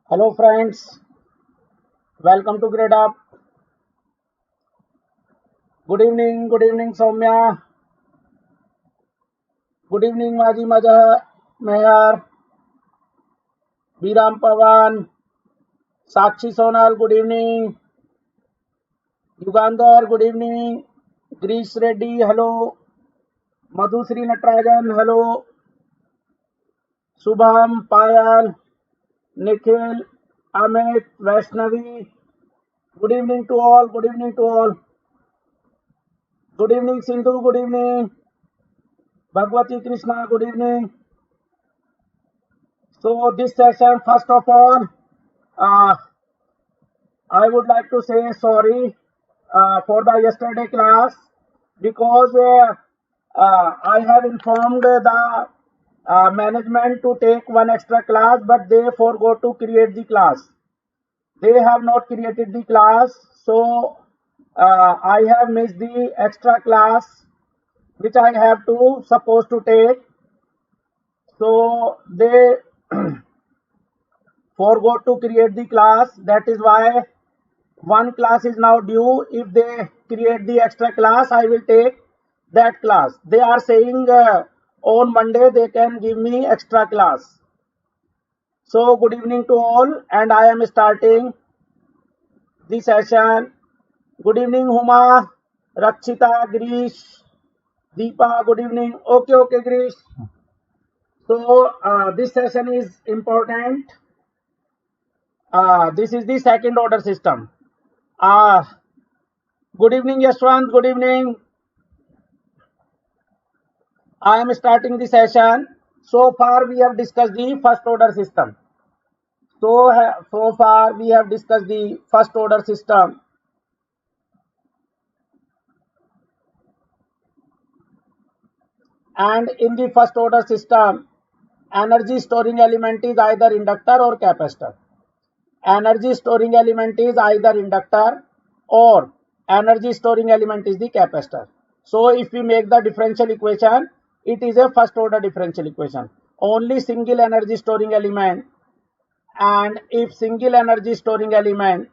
Hello friends, welcome to Grade Up. Good evening Soumya. Good evening Maji Majah, Mehar, Biram Pawan, Sakshi Sonal, good evening. Yugandhar, good evening. Grish Reddy, hello. Madhusri Natarajan, hello. Subham, Payal, Nikhil, Amit, Vaishnavi, good evening to all, good evening to all. Good evening Sindhu, good evening. Bhagwati Krishna, good evening. So this session, first of all, uh, I would like to say sorry for the yesterday class because I have informed the management to take one extra class, but they forgot to create the class. They have not created the class, so I have missed the extra class which I have to supposed to take. So they forgot to create the class. That is why one class is now due. If they create the extra class, I will take that class. They are saying on Monday they can give me extra class. So good evening to all, and I am starting the session. Good evening Huma, Rakshita, Grish, Deepa, good evening. Okay Grish. So this session is important. This is the second order system. Uh, Good evening Yashwant, good evening. I am starting the session. So far we have discussed the first order system. So far we have discussed the first order system. And in the first order system, energy storing element is either inductor or capacitor. Energy storing element is either inductor or energy storing element is the capacitor. So if we make the differential equation, it is a first order differential equation. Only single energy storing element, and if single energy storing element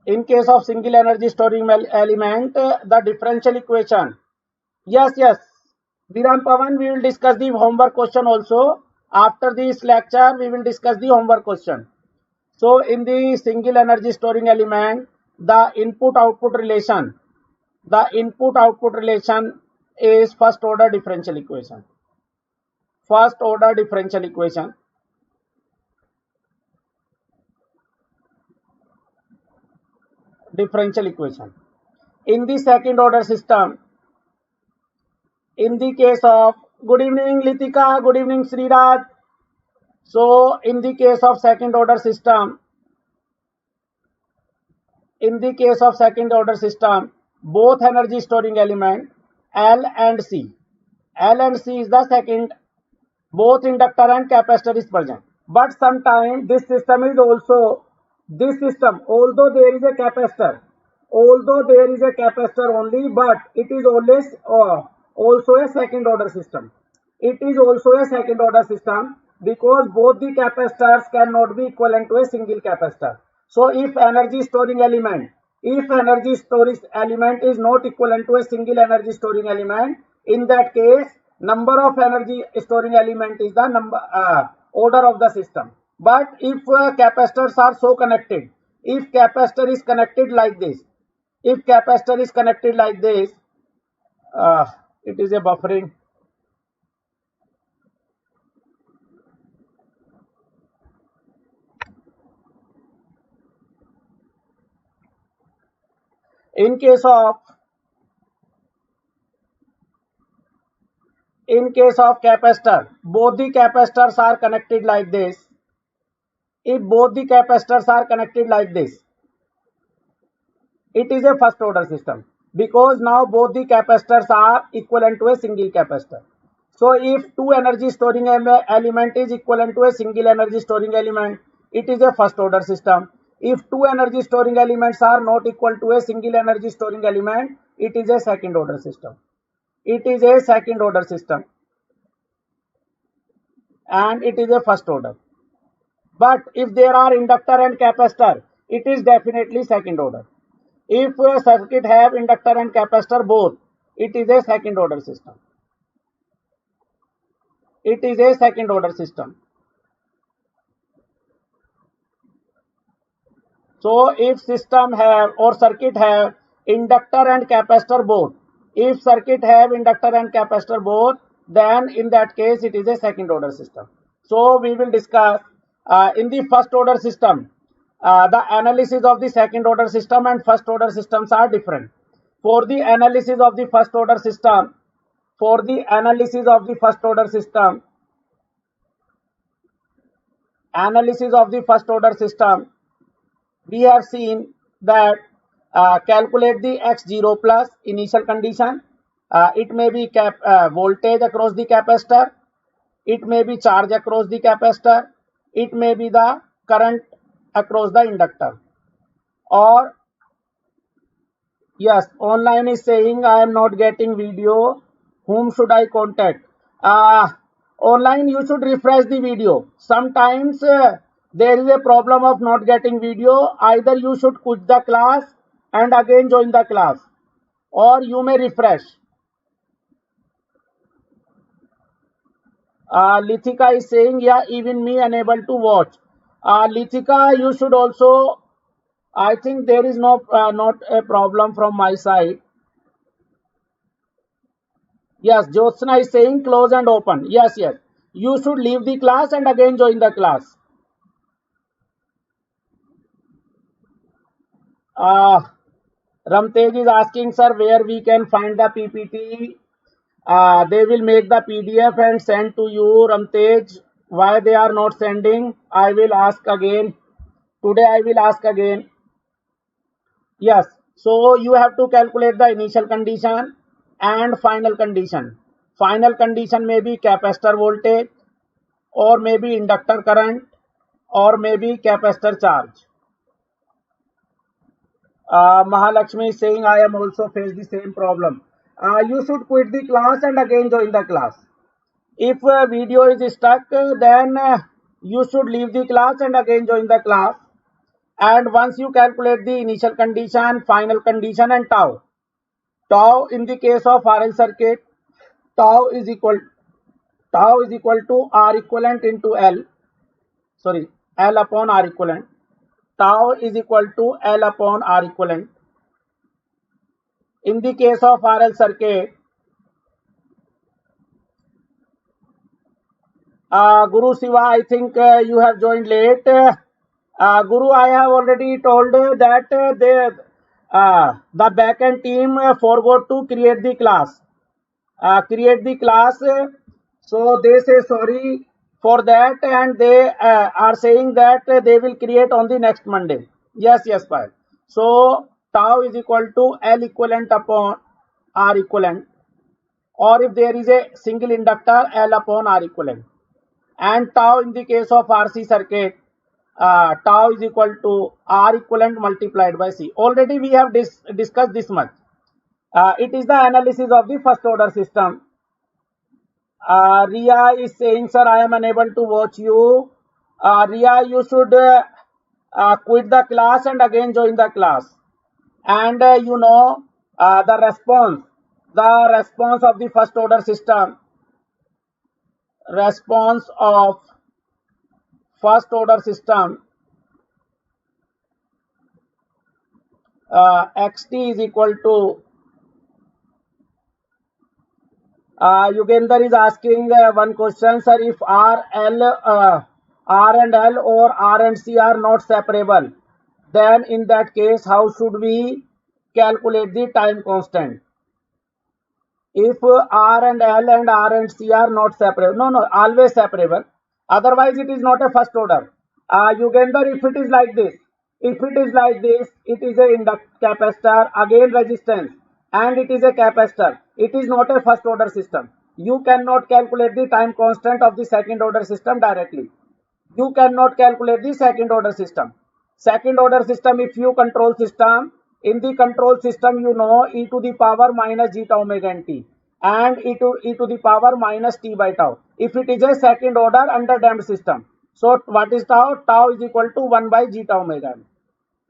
in case of single energy storing element, the differential equation, yes, Viram Pavan, we will discuss the homework question also. After this lecture we will discuss the homework question. So in the single energy storing element, the input output relation is first order differential equation. First order differential equation. In the second order system, in the case of, good evening Litika, good evening Sriraj. So in the case of second order system, both energy storing element L and C is the second, both inductor and capacitor is present. But sometimes this system, although there is a capacitor, only, but it is always also a second order system. Because both the capacitors cannot be equivalent to a single capacitor. So if energy storage element is not equivalent to a single energy storing element, in that case number of energy storing element is the order of the system. But if capacitors are so connected, if capacitor is connected like this, it is a buffering. In case of capacitor, both the capacitors are connected like this. If both the capacitors are connected like this, it is a first order system, because now both the capacitors are equivalent to a single capacitor. So if two energy storing element is equivalent to a single energy storing element, it is a first order system. If two energy storing elements are not equal to a single energy storing element, it is a second order system. It is a second order system and it is a first order. But if there are inductor and capacitor, it is definitely second order. If a circuit have inductor and capacitor both, it is a second order system. It is a second order system. So if system have or circuit have inductor and capacitor both, if circuit have inductor and capacitor both, then in that case it is a second order system. So we will discuss in the first order system, the analysis of the second order system and first order systems are different. For the analysis of the first order system, we have seen that calculate the x0 plus initial condition. It may be voltage across the capacitor, it may be charge across the capacitor, it may be the current across the inductor. Or yes, online is saying I am not getting video. Whom should I contact? Online you should refresh the video. Sometimes there is a problem of not getting video. Either you should quit the class and again join the class, or you may refresh. Lithika is saying, yeah, even me unable to watch. Lithika, you should also, I think there is not a problem from my side. Yes, Jyotsna is saying close and open. Yes. You should leave the class and again join the class. Ramtej is asking, sir, where we can find the PPT. They will make the PDF and send to you, Ramtej. Why they are not sending? I will ask again. Today I will ask again. Yes, so you have to calculate the initial condition and final condition. Final condition may be capacitor voltage, or maybe inductor current, or maybe capacitor charge. Mahalakshmi is saying, I am also face the same problem. You should quit the class and again join the class. If video is stuck, then you should leave the class and again join the class. And once you calculate the initial condition, final condition and tau in the case of RL circuit, tau is equal to R equivalent into L upon R equivalent. Tau is equal to L upon R equivalent. In the case of RL circuit, Guru Siva, I think you have joined late. Guru, I have already told that the backend team forgot to create the class. So they say sorry for that, and they are saying that they will create on the next Monday. Yes, fine. So tau is equal to L equivalent upon R equivalent, or if there is a single inductor, L upon R equivalent. And tau in the case of RC circuit, tau is equal to R equivalent multiplied by C. Already we have discussed this much. It is the analysis of the first order system. Ria is saying, sir, I am unable to watch you. Ria, you should quit the class and again join the class. And the response of the first order system, xt is equal to Yugender is asking one question, sir, if R and L or R and C are not separable, then in that case how should we calculate the time constant? If R and L and R and C are not separable, no, always separable, otherwise it is not a first order. Yugender, if it is like this, it is a capacitor, again resistance, and it is a capacitor. It is not a first order system. You cannot calculate the time constant of the second order system directly. Second order system, if you control system, In the control system, you know e to the power minus zeta omega n t and e to the power minus t by tau. If it is a second order underdamped system, so what is tau? Tau is equal to 1 by zeta omega n.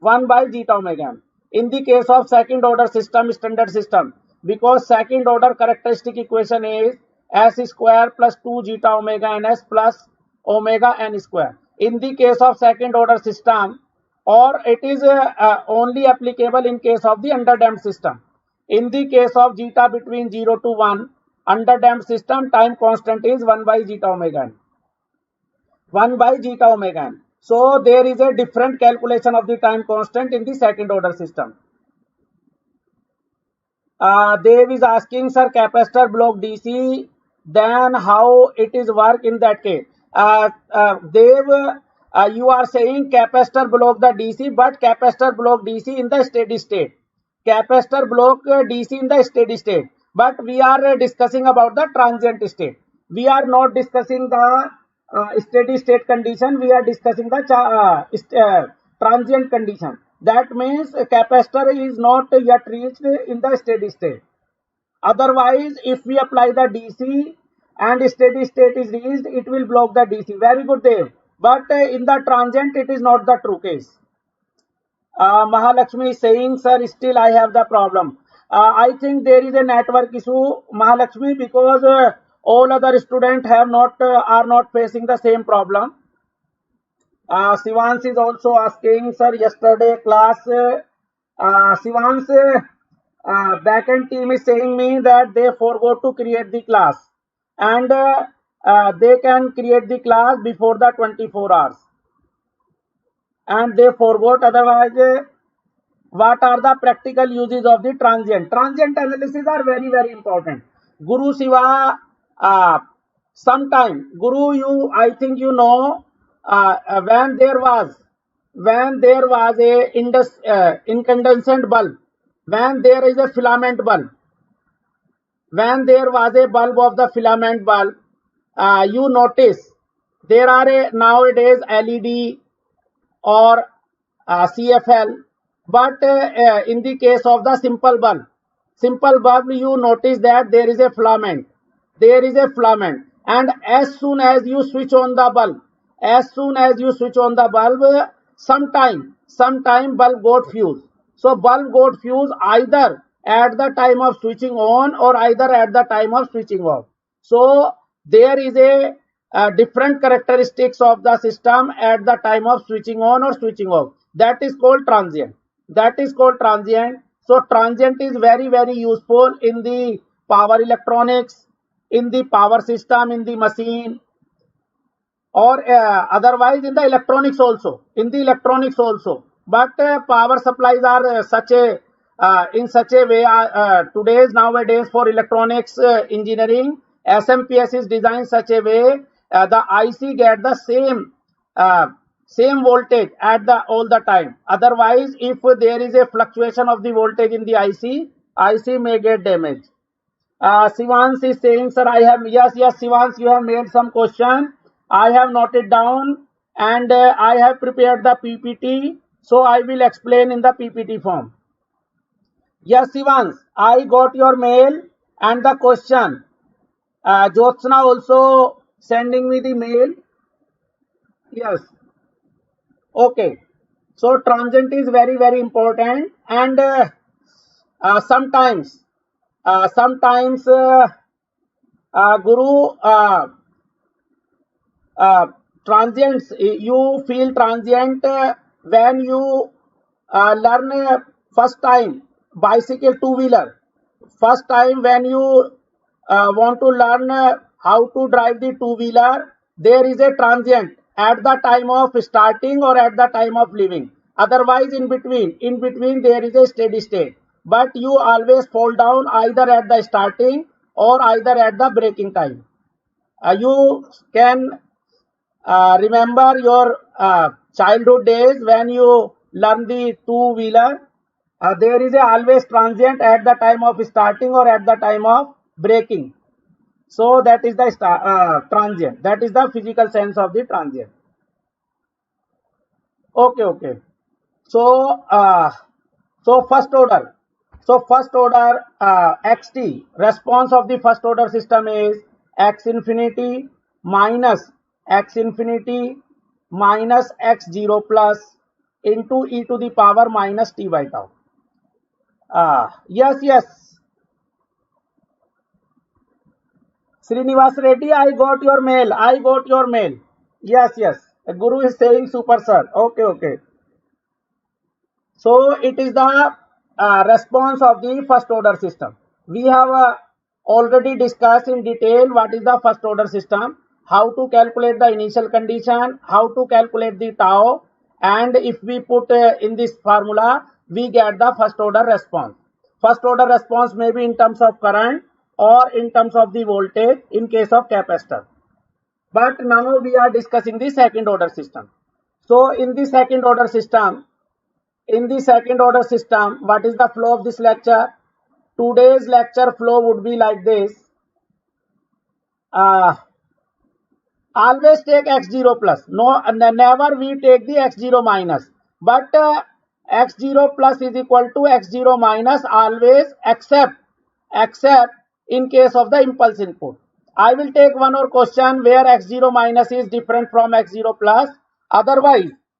1 by zeta omega n. In the case of second order system, standard system, because second order characteristic equation is s square plus 2 zeta omega ns plus omega n square. In the case of second order system, or it is only applicable in case of the underdamped system. In the case of zeta between 0 to 1, underdamped system, time constant is 1 by zeta omega n. 1 by zeta omega n. So there is a different calculation of the time constant in the second order system. Dev is asking, sir, capacitor block DC, then how it is work in that case? Dev, you are saying capacitor block the DC, but capacitor block DC in the steady state. Capacitor block DC in the steady state. But we are discussing about the transient state. We are not discussing the steady state condition. We are discussing the transient condition. That means a capacitor is not yet reached in the steady state. Otherwise, if we apply the DC and steady state is reached, it will block the DC. Very good, Dev. But in the transient, it is not the true case. Mahalakshmi is saying, sir, still I have the problem. I think there is a network issue, Mahalakshmi, because all other students have not are not facing the same problem. Shivans is also asking, sir, yesterday class, Shivans, backend team is saying me that they forgot to create the class and they can create the class before the 24 hours. And they forgot, otherwise, what are the practical uses of the transient? Transient analysis are very, very important. Guru Shiva, sometime, Guru, I think you know, when there was a incandescent bulb, when there is a filament bulb, when there was a bulb of the filament bulb, you notice there are nowadays LED or CFL, but in the case of the simple bulb, you notice that there is a filament. There is a filament, and as soon as you switch on the bulb, sometime bulb got fused. So bulb got fused either at the time of switching on or either at the time of switching off. So there is a different characteristics of the system at the time of switching on or switching off. That is called transient. So transient is very, very useful in the power electronics, in the power system, in the machine, or otherwise in the electronics also. But power supplies are in such a way nowadays for electronics engineering, SMPS is designed such a way the IC get the same voltage at all the time. Otherwise, if there is a fluctuation of the voltage in the IC may get damaged. Shivans is saying, sir, I have, yes, Shivans, you have made some question. I have noted down and I have prepared the PPT. So I will explain in the PPT form. Yes, Shivans, I got your mail and the question. Jyotsna also sending me the mail. Yes. Okay. So transient is very, very important, and sometimes Guru, transients, you feel transient when you learn first time bicycle two-wheeler. First time when you want to learn how to drive the two-wheeler, there is a transient at the time of starting or at the time of leaving. Otherwise, in between there is a steady state. But you always fall down either at the starting or either at the braking time. You can remember your childhood days when you learn the two-wheeler. There is a always transient at the time of starting or at the time of braking. So that is the transient. That is the physical sense of the transient. Okay. So So first order. So first order xt response of the first order system is x infinity minus x0 plus into e to the power minus t by tau. Yes. Srinivas Reddy, I got your mail. Yes. Guru is saying super sir. Okay. So it is the response of the first order system. We have already discussed in detail what is the first order system, how to calculate the initial condition, how to calculate the tau, and if we put in this formula, we get the first order response. First order response may be in terms of current or in terms of the voltage in case of capacitor. But now we are discussing the second order system. So in the second order system, what is the flow of this lecture? Today's lecture flow would be like this. Always take x0 plus. No, never we take the x0 minus. But x0 plus is equal to x0 minus always, except in case of the impulse input. I will take one more question where x0 minus is different from x0 plus.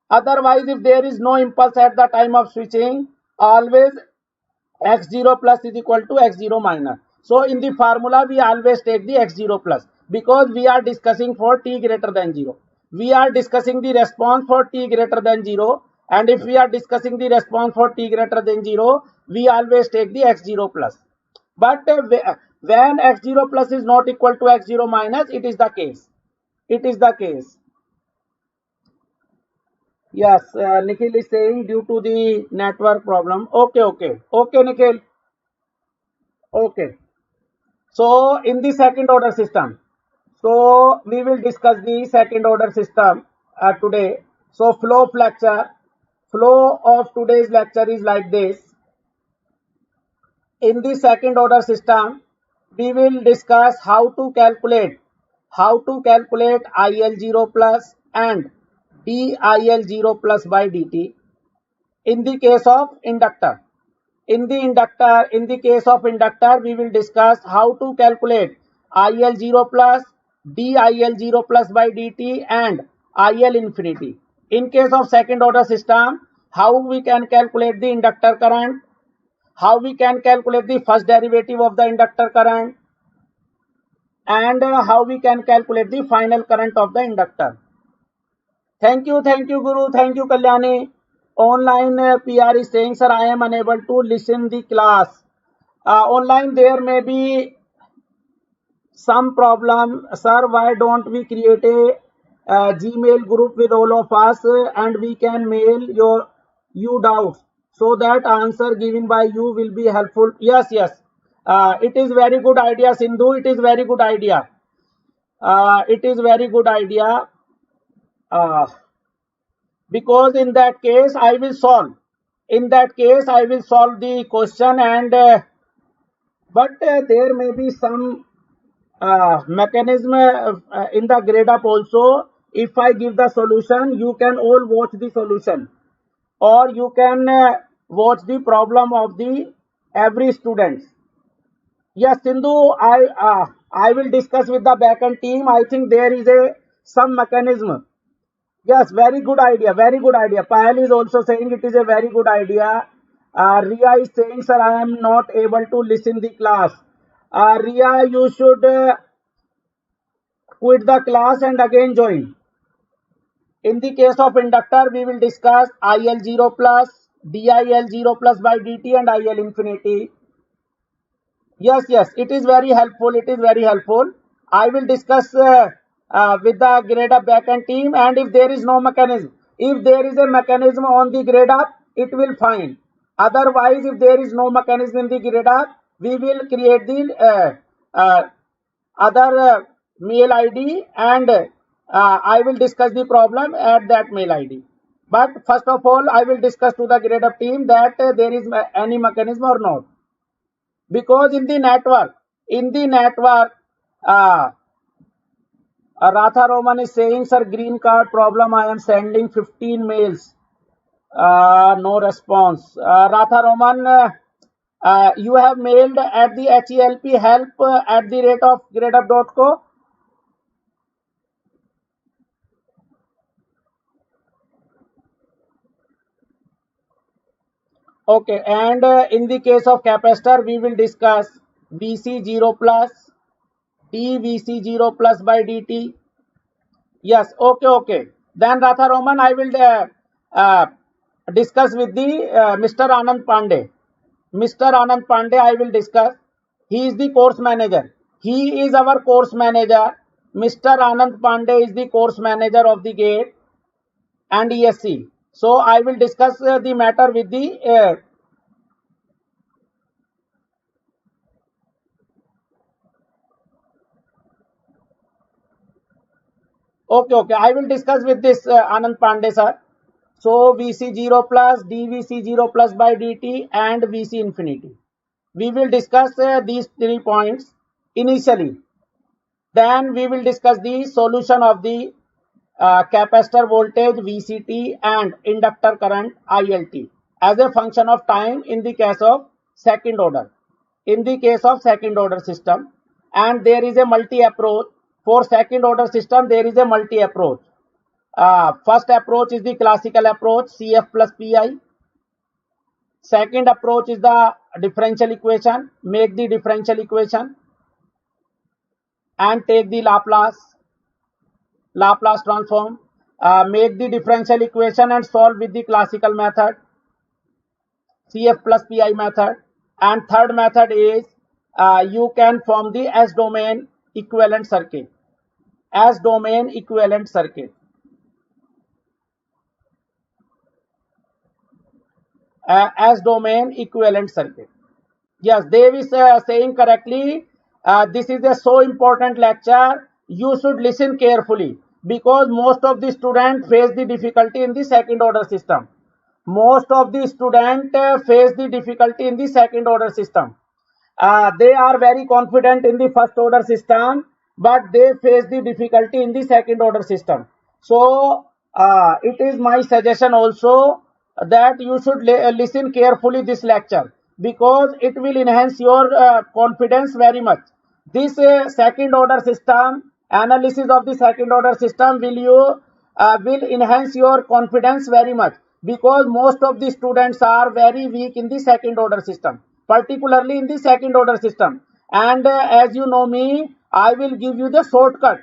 Otherwise, if there is no impulse at the time of switching, always x0 plus is equal to x0 minus. So in the formula, we always take the x0 plus because we are discussing for t greater than 0. We are discussing the response for t greater than 0. And if we are discussing the response for t greater than 0, we always take the x0 plus. But when x0 plus is not equal to x0 minus, it is the case. Yes, Nikhil is saying due to the network problem. Okay, Nikhil. Okay. So in the second order system, so we will discuss the second order system today. So flow of today's lecture is like this. In the second order system, we will discuss how to calculate IL0 plus and DIL0 plus by dt in the case of inductor. In the case of inductor, we will discuss how to calculate IL0 plus, DIL0 plus by dt and IL infinity. In case of second order system, how we can calculate the inductor current, how we can calculate the first derivative of the inductor current, and how we can calculate the final current of the inductor. Thank you Guru, thank you Kalyani. Online PR is saying, sir, I am unable to listen the class. Online there may be some problem. Sir, why don't we create a Gmail group with all of us and we can mail you doubts so that answer given by you will be helpful. Yes. It is very good idea, Sindhu. It is very good idea. Because in that case I will solve the question, and but there may be some mechanism in the grade up also. If I give the solution, you can all watch the solution, or you can watch the problem of the every student. Yes, Sindhu, I will discuss with the backend team. I think there is some mechanism. Yes, very good idea. Payal is also saying it is a very good idea. Ria is saying, sir, I am not able to listen the class. Ria, you should quit the class and again join. In the case of inductor, we will discuss IL0 plus, DIL0 plus by dt and IL infinity. Yes, it is very helpful. I will discuss with the grade up backend team, and if there is no mechanism, if there is a mechanism on the grade up, it will fine. Otherwise, if there is no mechanism in the grade up, we will create the other mail ID, and I will discuss the problem at that mail ID. But first of all, I will discuss to the grade up team that there is any mechanism or not. Because in the network, Ratha Roman is saying, sir, green card problem, I am sending 15 mails. No response. Ratha Roman, you have mailed at the HELP help at the rate of gradeup.co. Okay, and in the case of capacitor, we will discuss VC0 plus dVC0 plus by dt. Yes, okay, okay. Then Ratha Roman, I will discuss with the Mr. Anand Pandey. Mr. Anand Pandey, I will discuss. He is the course manager. He is our course manager. Mr. Anand Pandey is the course manager of the GATE and ESC. So I will discuss the matter with the okay. I will discuss with this Anand Pandey sir. So VC0 plus dVC0 plus by dt and VC infinity. We will discuss these 3 points initially. Then we will discuss the solution of the capacitor voltage VCT and inductor current ILT as a function of time in the case of second order. In the case of second order system, and there is a multi approach. For second order system, there is a multi approach. First approach is the classical approach, CF plus PI. Second approach is the differential equation. Make the differential equation and take the Laplace transform. Make the differential equation and solve with the classical method, CF plus PI method. And third method is you can form the S domain equivalent circuit. S domain equivalent circuit. As domain equivalent circuit. Yes, Dev is saying correctly. This is a so important lecture. You should listen carefully because most of the students face the difficulty in the second order system. Most of the students face the difficulty in the second order system. They are very confident in the first order system, but they face the difficulty in the second order system. So it is my suggestion also that you should listen carefully this lecture because it will enhance your confidence very much. This second order system analysis of the second order system will enhance your confidence very much because most of the students are very weak in the second order system, particularly in the second order system. And as you know me, I will give you the shortcut.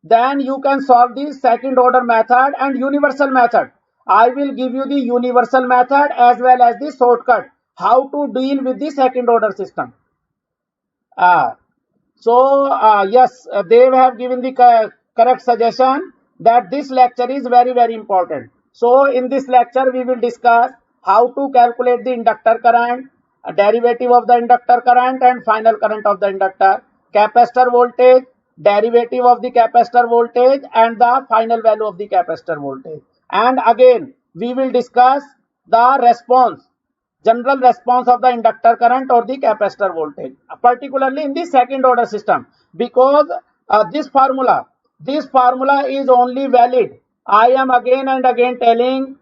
Then you can solve the second order method and universal method. I will give you the universal method as well as the shortcut how to deal with the second order system. Yes, they have given the correct suggestion that this lecture is very, very important. So in this lecture, we will discuss how to calculate the inductor current, a derivative of the inductor current and final current of the inductor, capacitor voltage, derivative of the capacitor voltage and the final value of the capacitor voltage. And again, we will discuss the response, general response of the inductor current or the capacitor voltage, particularly in the second order system, because this formula is only valid. I am again and again telling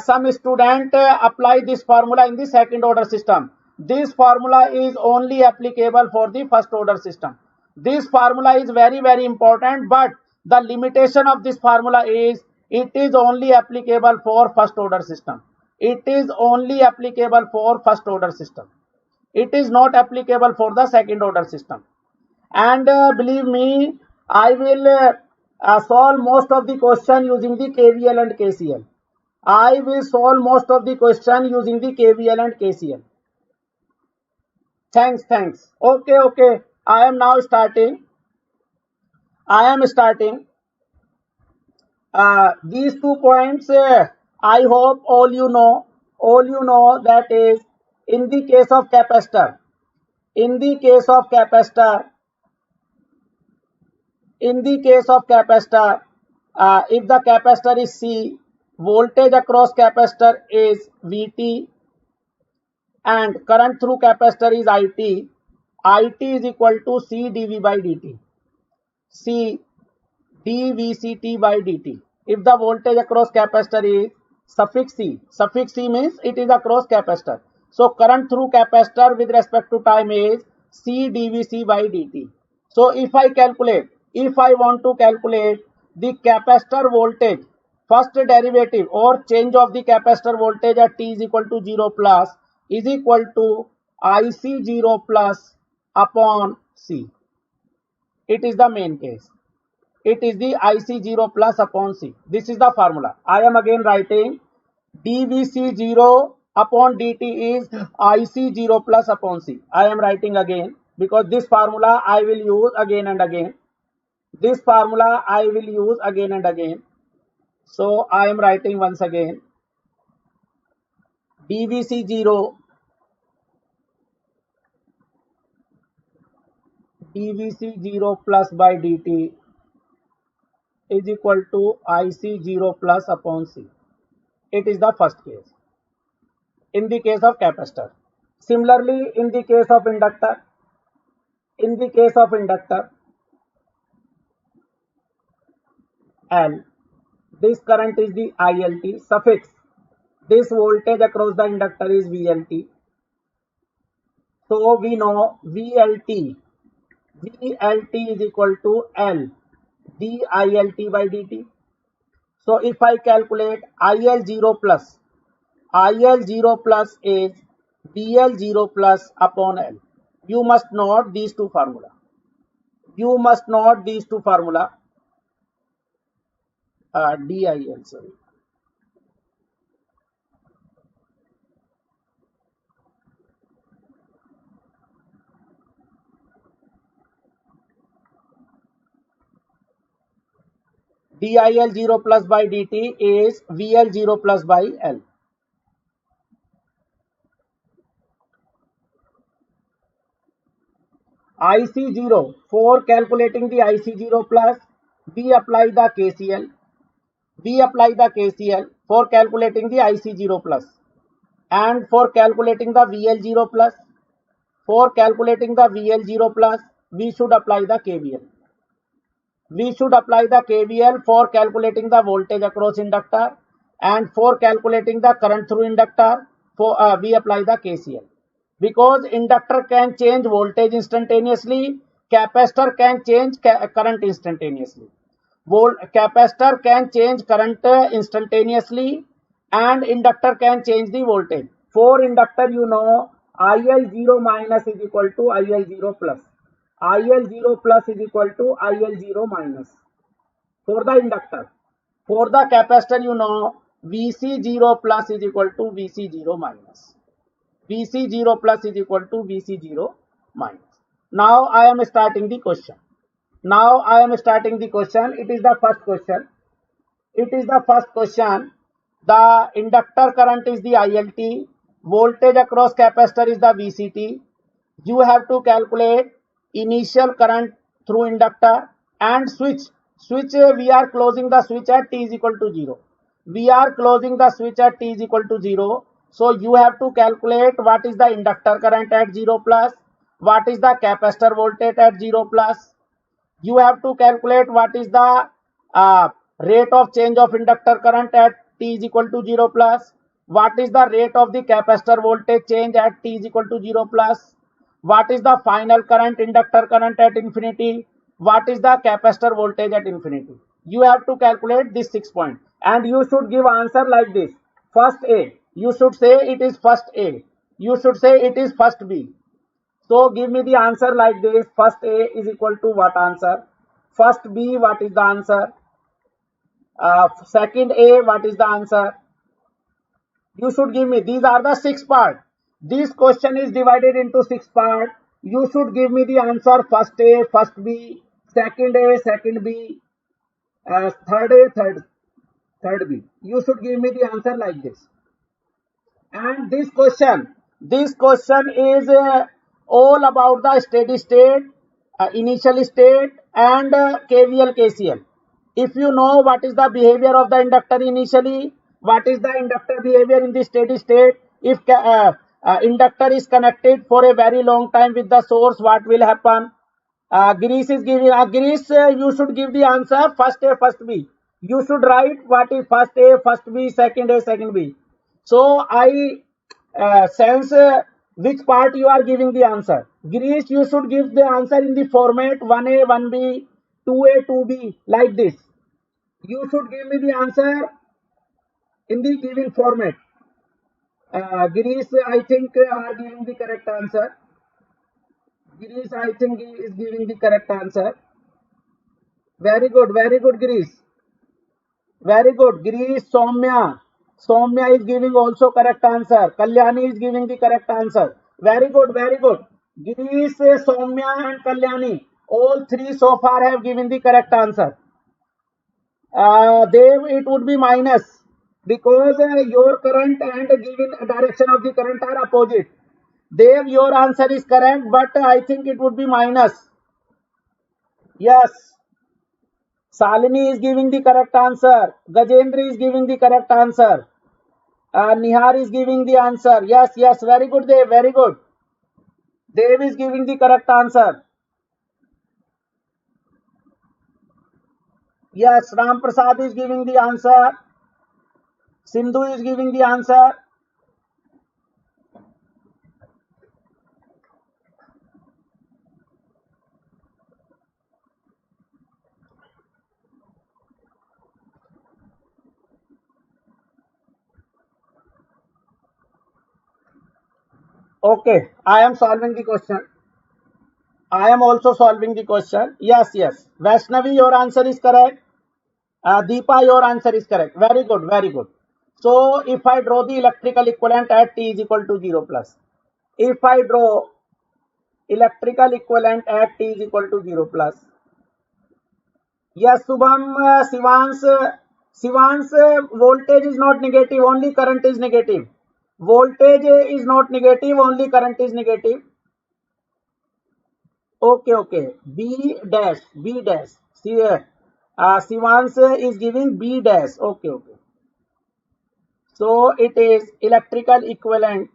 some student apply this formula in the second order system. This formula is only applicable for the first order system. This formula is very, very important, but the limitation of this formula is it is only applicable for first order system. It is only applicable for first order system. It is not applicable for the second order system. And believe me, I will solve most of the question using the KVL and KCL. I will solve most of the question using the KVL and KCL. Thanks. Okay. I am now starting. These 2 points, I hope all you know that is in the case of capacitor, if the capacitor is C, voltage across capacitor is Vt and current through capacitor is It. It is equal to C dV by dt. C dVCT by dt. If the voltage across capacitor is suffix C. Suffix C means it is a cross capacitor. So current through capacitor with respect to time is C dVc by dt. So if I want to calculate the capacitor voltage, first derivative or change of the capacitor voltage at t is equal to 0 plus is equal to IC 0 plus upon C. It is the main case. It is the IC 0 plus upon C. This is the formula. I am again writing dVc 0 upon dt is IC 0 plus upon C. I am writing again because this formula I will use again and again. This formula I will use again and again. So I am writing once again dVc 0 plus by dt is equal to IC 0 plus upon C. It is the first case. In the case of capacitor. Similarly, in the case of inductor, L, this current is the ILT suffix. This voltage across the inductor is VLT. So we know VLT is equal to L dILT by dt. So if I calculate IL0 plus is VL0 plus upon L. You must note these two formula. DIL, sorry. DIL 0 plus by dt is VL 0 plus by L. IC 0, for calculating the IC 0 plus, we apply the KCL. For calculating the IC 0 plus. And for calculating the VL 0 plus, we should apply the KVL. For calculating the voltage across inductor, and for calculating the current through inductor, we apply the KCL. Because inductor can change voltage instantaneously, capacitor can change current instantaneously. Capacitor can change current instantaneously, and inductor can change the voltage. For inductor, you know IL0 minus is equal to IL0 plus. IL0 plus is equal to IL0 minus for the inductor. For the capacitor, you know VC0 plus is equal to VC0 minus. VC0 plus is equal to VC0 minus. Now I am starting the question. It is the first question. The inductor current is the ILT. Voltage across capacitor is the VCT. You have to calculate initial current through inductor and switch. We are closing the switch at t is equal to 0. So you have to calculate what is the inductor current at 0 plus, what is the capacitor voltage at 0 plus. You have to calculate what is the rate of change of inductor current at t is equal to 0 plus, what is the rate of the capacitor voltage change at t is equal to 0 plus, what is the final current, inductor current at infinity, what is the capacitor voltage at infinity. You have to calculate this 6 points and you should give answer like this. First A, you should say it is first A. You should say it is first B. So give me the answer like this. First A is equal to what answer? First B, what is the answer? Second A, what is the answer? You should give me. These are the 6 parts. This question is divided into 6 parts. You should give me the answer first A, first B, second A, second B, third A, third B. You should give me the answer like this. And this question is all about the steady state, initial state, and KVL, KCL. If you know what is the behavior of the inductor initially, what is the inductor behavior in the steady state, if inductor is connected for a very long time with the source, what will happen? Girish is giving, Girish, you should give the answer first A, first B. You should write what is first A, first B, second A, second B. So I sense which part you are giving the answer. Girish, you should give the answer in the format 1A, 1B, 2A, 2B, like this. You should give me the answer in the given format. Girish, I think are giving the correct answer. Girish, I think he is giving the correct answer. Very good, Girish. Very good. Girish, Soumya. Soumya is giving also correct answer. Kalyani is giving the correct answer. Very good, very good. Girish, Soumya and Kalyani. All three so far have given the correct answer. Dev, it would be minus because your current and given direction of the current are opposite. Dev, your answer is correct, but I think it would be minus. Yes. Salini is giving the correct answer. Gajendra is giving the correct answer. Nihar is giving the answer. Yes, yes, very good, Dev, very good. Dev is giving the correct answer. Yes, Ram Prasad is giving the answer. Sindhu is giving the answer. Okay, I am solving the question. I am also solving the question. Yes, yes. Vaishnavi, your answer is correct. Deepa, your answer is correct. Very good, very good. So, if I draw the electrical equivalent at t is equal to 0 plus. If I draw electrical equivalent at t is equal to 0 plus. Yes, Subham, Shivans, voltage is not negative, only current is negative. Voltage is not negative, only current is negative. Okay, okay. B dash, B dash. See, Shivans is giving B dash. Okay, okay. So it is electrical equivalent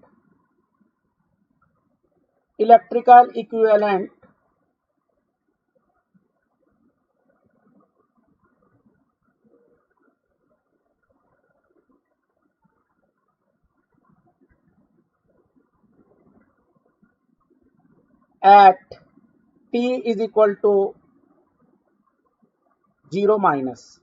at t is equal to 0 minus.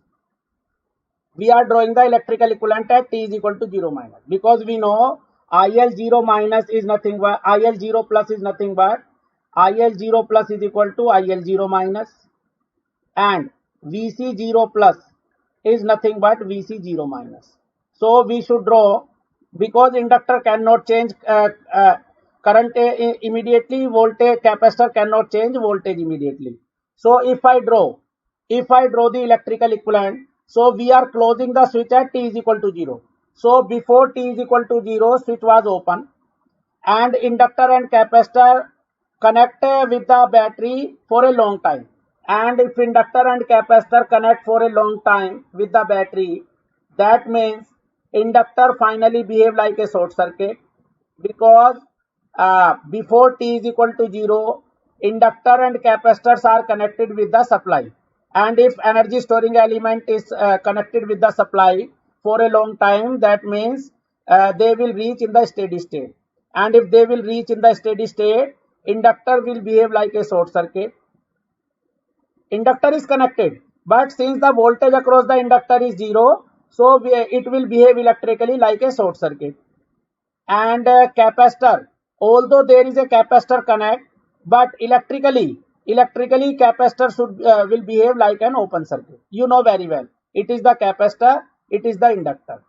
We are drawing the electrical equivalent at t is equal to 0 minus because we know IL0 minus is nothing but IL0 plus is nothing but IL0 plus is equal to IL0 minus, and VC0 plus is nothing but VC0 minus. So we should draw, because inductor cannot change current immediately, voltage capacitor cannot change voltage immediately. So if I draw the electrical equivalent, so we are closing the switch at t is equal to 0. So before t is equal to 0, switch was open and inductor and capacitor connect with the battery for a long time. And if inductor and capacitor connect for a long time with the battery, that means inductor finally behave like a short circuit, because before t is equal to 0, inductor and capacitors are connected with the supply, and if energy storing element is connected with the supply for a long time, that means they will reach in the steady state. And if they will reach in the steady state, inductor will behave like a short circuit. Inductor is connected, but since the voltage across the inductor is 0, so it will behave electrically like a short circuit. And capacitor, although there is a capacitor connect, but electrically capacitor should will behave like an open circuit. You know very well, it is the capacitor, it is the inductor,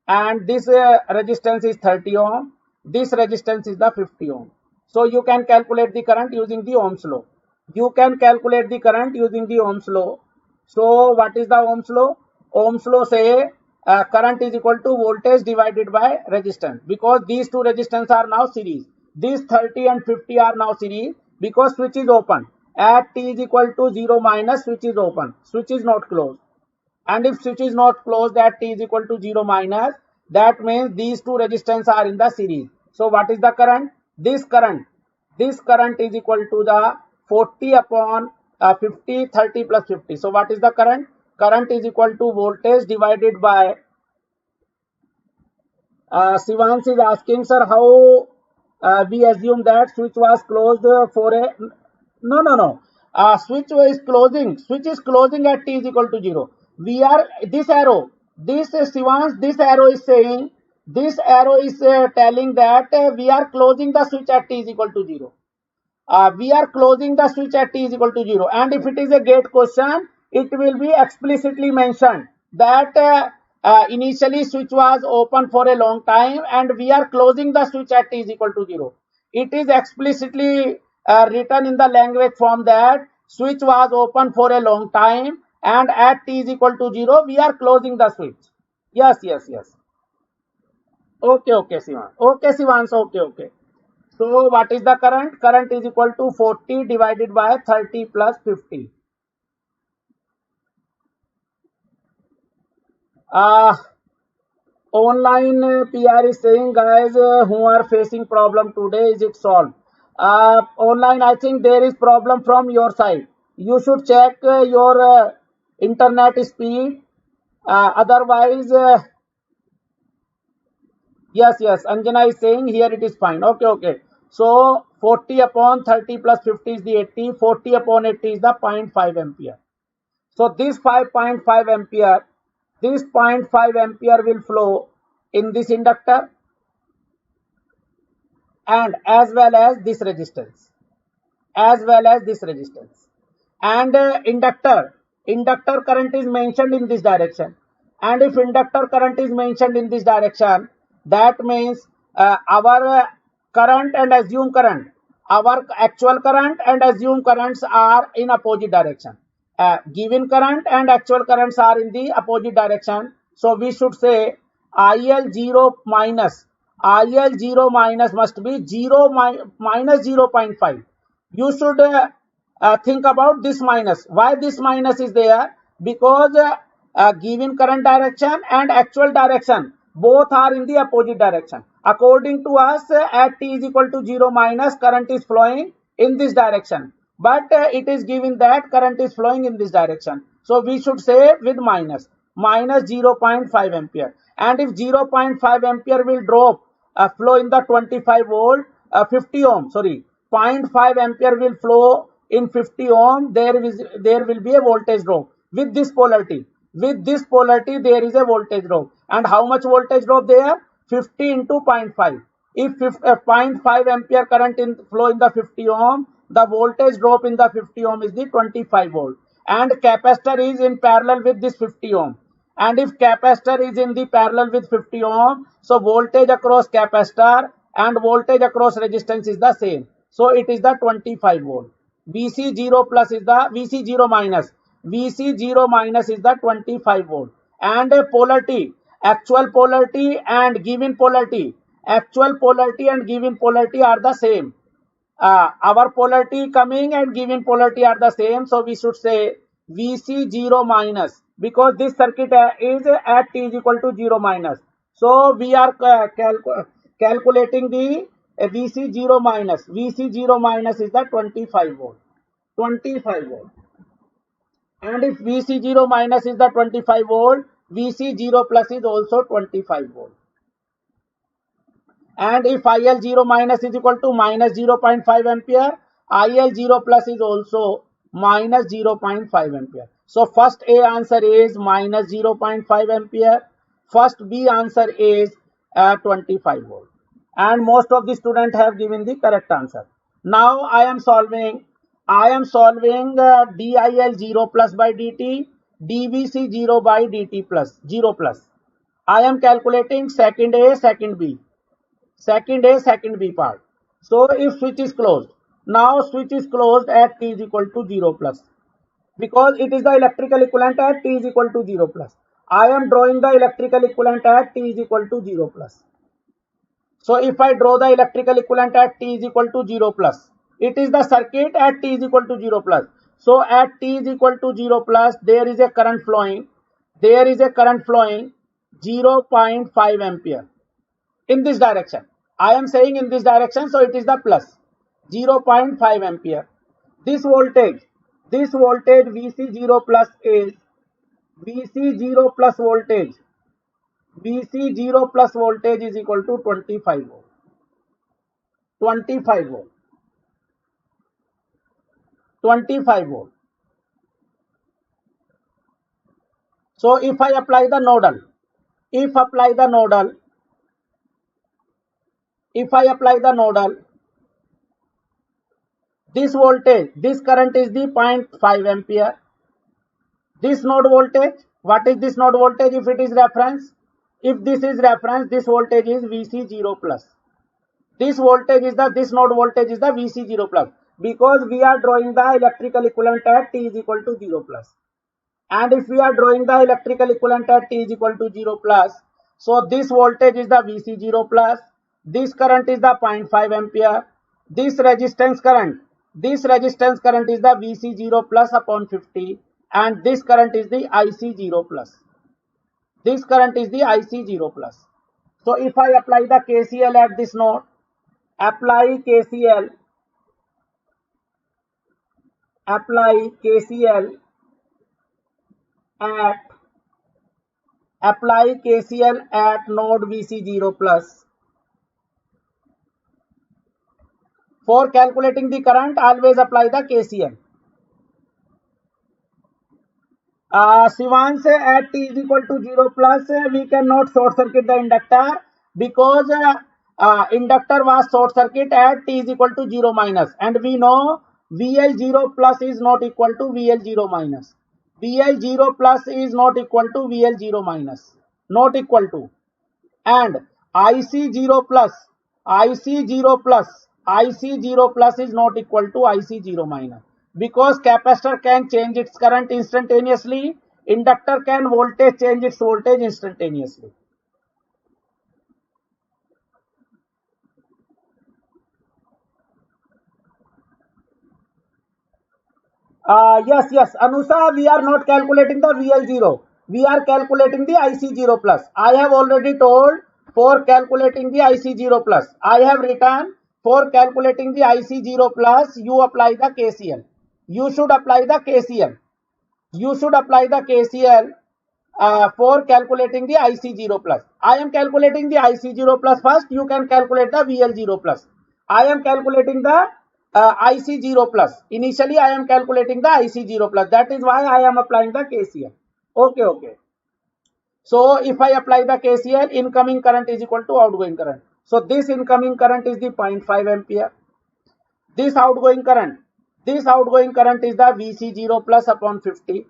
and this resistance is 30 ohm, this resistance is the 50 ohm. So you can calculate the current using the Ohm's law. So what is the Ohm's law? Ohm's law say current is equal to voltage divided by resistance, because these two resistance are now series. These 30 and 50 are now series because switch is open. At t is equal to 0 minus, switch is open, switch is not closed. And if switch is not closed at t is equal to 0 minus, that means these two resistance are in the series. So what is the current? This current is equal to the 40 upon 50, 30 plus 50. So what is the current? current is equal to voltage divided by Shivans is asking, sir, how we assume that switch was closed for a no. Switch is closing. Switch is closing at t is equal to 0. We are this arrow. This Shivans, this arrow is saying, this arrow is telling that we are closing the switch at t is equal to 0. We are closing the switch at t is equal to 0. And if it is a gate question, it will be explicitly mentioned that initially switch was open for a long time and we are closing the switch at t is equal to 0. It is explicitly written in the language form that switch was open for a long time and at t is equal to 0 we are closing the switch. Yes. Okay, Sivan. Okay, Sivan. Okay. So what is the current? Current is equal to 40 divided by 30 plus 50. Online PR is saying, guys who are facing problem today, is it solved? Online, I think there is problem from your side. You should check your internet speed. Otherwise, yes. Anjana is saying here it is fine. Okay. So 40 upon 30 plus 50 is the 80. 40 upon 80 is the 0.5 ampere. So this 5.5 ampere, this 0.5 ampere will flow in this inductor and as well as this resistance. And inductor current is mentioned in this direction. And if inductor current is mentioned in this direction, that means our current and assumed current, our actual current and assumed currents are in opposite direction. Given current and actual currents are in the opposite direction. So we should say IL0 minus must be 0 minus 0.5. You should think about this minus. Why this minus is there? Because given current direction and actual direction both are in the opposite direction. According to us, at t is equal to 0 minus, current is flowing in this direction. But it is given that current is flowing in this direction. So we should say with minus 0.5 ampere. And if 0.5 ampere will drop, flow in the 25 volt, 50 ohm, 0.5 ampere will flow in 50 ohm, there will be a voltage drop with this polarity. With this polarity, there is a voltage drop. And how much voltage drop there? 50 into 0.5. If 0.5 ampere current flow in the 50 ohm, the voltage drop in the 50 ohm is the 25 volt. And capacitor is in parallel with this 50 ohm. And if capacitor is in the parallel with 50 ohm, so voltage across capacitor and voltage across resistance is the same. So it is the 25 volt. VC0 plus is the VC0 minus. VC0 minus is the 25 volt. And polarity, actual polarity and given polarity. Actual polarity and given polarity are the same. Our polarity coming and given polarity are the same. So we should say VC0 minus, because this circuit is at t is equal to 0 minus. So we are calculating the VC0 minus. VC0 minus is the 25 volt. 25 volt. And if VC0 minus is the 25 volt, VC0 plus is also 25 volt. And if IL0 minus is equal to minus 0.5 ampere, IL0 plus is also minus 0.5 ampere. So first A answer is minus 0.5 ampere. First B answer is 25 volt. And most of the students have given the correct answer. Now I am solving DIL0 plus by dt, DVC0 by dt plus 0 plus. I am calculating second A, second B. Second A, second B part. So if switch is closed, now switch is closed at t is equal to 0 plus, because it is the electrical equivalent at t is equal to 0 plus. I am drawing the electrical equivalent at t is equal to 0 plus. So if I draw the electrical equivalent at t is equal to 0 plus, it is the circuit at t is equal to 0 plus. So at t is equal to 0 plus, there is a current flowing 0.5 ampere in this direction. I am saying in this direction, so it is the plus 0.5 ampere. This voltage VC0 plus is VC0 plus voltage, VC0 plus voltage is equal to 25 volt. 25 volt. 25 volt. So if I apply the nodal, if I apply the nodal, this voltage, this current is the 0.5 ampere. This node voltage, what is this node voltage if it is reference? If this is reference, this voltage is VC0 plus. This voltage is this node voltage is the VC0 plus, because we are drawing the electrical equivalent at T is equal to 0 plus. And if we are drawing the electrical equivalent at T is equal to 0 plus, so this voltage is the VC0 plus, this current is the 0.5 ampere, this resistance current is the VC0 plus upon 50, and this current is the IC0 plus. This current is the IC0 plus. So if I apply the KCL at this node, apply KCL at node VC0 plus. For calculating the current, always apply the KCL. Shivansh, at T is equal to 0 plus, we cannot short circuit the inductor, because inductor was short circuit at T is equal to 0 minus, and we know VL0 plus is not equal to VL0 minus. VL0 plus is not equal to VL0 minus, not equal to, and IC0 plus is not equal to IC0 minus, because capacitor can change its current instantaneously, inductor can change its voltage instantaneously. Yes, Anusa, we are not calculating the VL0. We are calculating the IC0 plus. I have already told, for calculating the IC0 plus, I have written, for calculating the IC0 plus, you apply the KCL. You should apply the KCL. For calculating the IC0 plus. I am calculating the IC0 plus first. You can calculate the VL0 plus. I am calculating the IC0 plus. Initially, I am calculating the IC0 plus. That is why I am applying the KCL. Okay. So if I apply the KCL, incoming current is equal to outgoing current. So this incoming current is the 0.5 ampere. This outgoing current is the VC0 plus upon 50.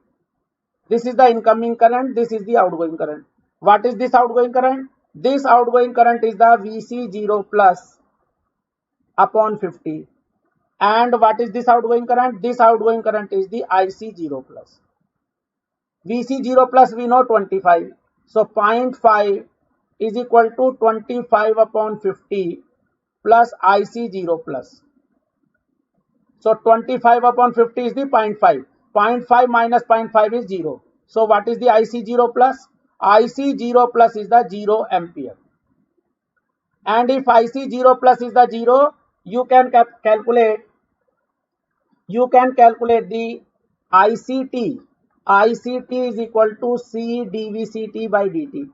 This is the incoming current. This is the outgoing current. What is this outgoing current? This outgoing current is the VC0 plus upon 50. And what is this outgoing current? This outgoing current is the IC0 plus. VC0 plus we know 25. So 0.5 is equal to 25 upon 50 plus IC0 plus. So 25 upon 50 is the 0.5. 0.5 minus 0.5 is 0. So what is the IC0 plus? IC0 plus is the 0 ampere. And if IC0 plus is the 0, you can calculate the ICT. ICT is equal to C dVCT by dt.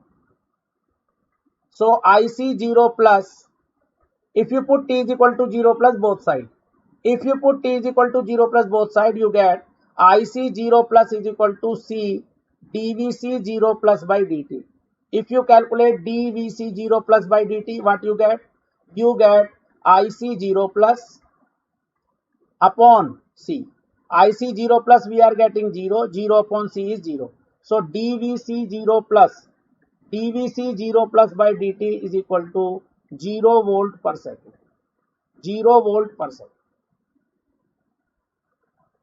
So IC0 plus, if you put T is equal to 0 plus both sides, if you put T is equal to 0 plus both sides, you get IC0 plus is equal to C dVC0 plus by dt. If you calculate dVC0 plus by dt, what you get? You get IC0 plus upon C. IC0 plus we are getting 0. 0 upon C is 0. So dVC0 plus by dt is equal to 0 volt per second. 0 volt per second.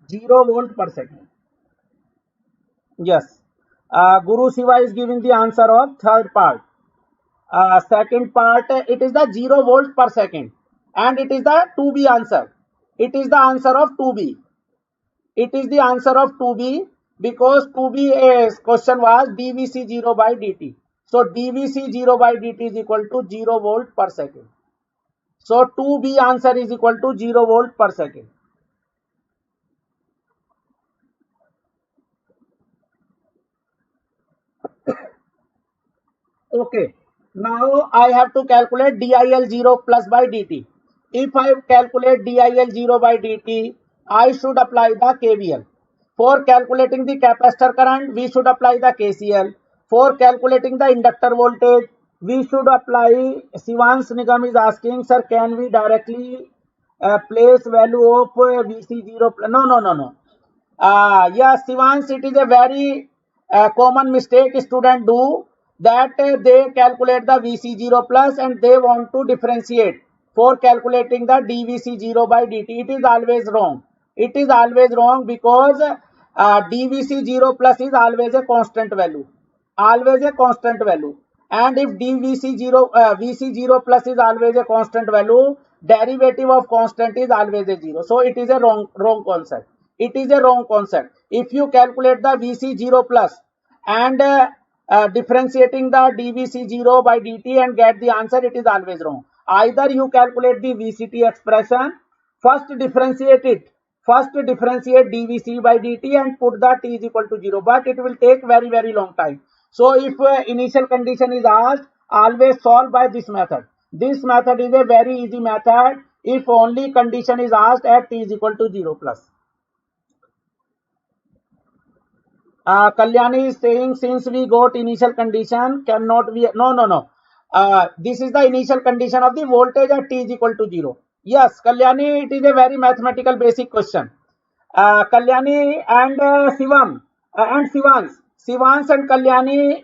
0 volt per second. Yes. Guru Shiva is giving the answer of third part. Second part, it is the 0 volt per second. And it is the 2B answer. It is the answer of 2B. It is the answer of 2B, because 2B question was dVC0 by dt. So dVC0 by dt is equal to 0 volt per second. So 2B answer is equal to 0 volt per second. Okay. Now I have to calculate DIL0 plus by dt. If I calculate DIL0 by dt, I should apply the KVL. For calculating the capacitor current, we should apply the KCL. For calculating the inductor voltage, we should apply. Shivans Nigam is asking, sir, can we directly place value of VC0? No. Yes, Shivans, it is a very common mistake student do, that they calculate the VC0 plus and they want to differentiate for calculating the dVC0 by dt. It is always wrong. It is always wrong because dVC0 plus is always a constant value. Always a constant value. And if dVC0, VC0 plus is always a constant value, derivative of constant is always a zero. So it is a wrong concept. It is a wrong concept. If you calculate the VC0 plus and differentiating the dVC0 by dt and get the answer, it is always wrong. Either you calculate the VCT expression, first differentiate dVC by dt and put the t is equal to 0, but it will take very long time. So if initial condition is asked, always solve by this method. This method is a very easy method if only condition is asked at t is equal to 0 plus. Kalyani is saying, since we got initial condition, cannot be. No. This is the initial condition of the voltage at t is equal to 0. Yes, Kalyani, it is a very mathematical basic question. Kalyani and Shivam and Shivans and Kalyani,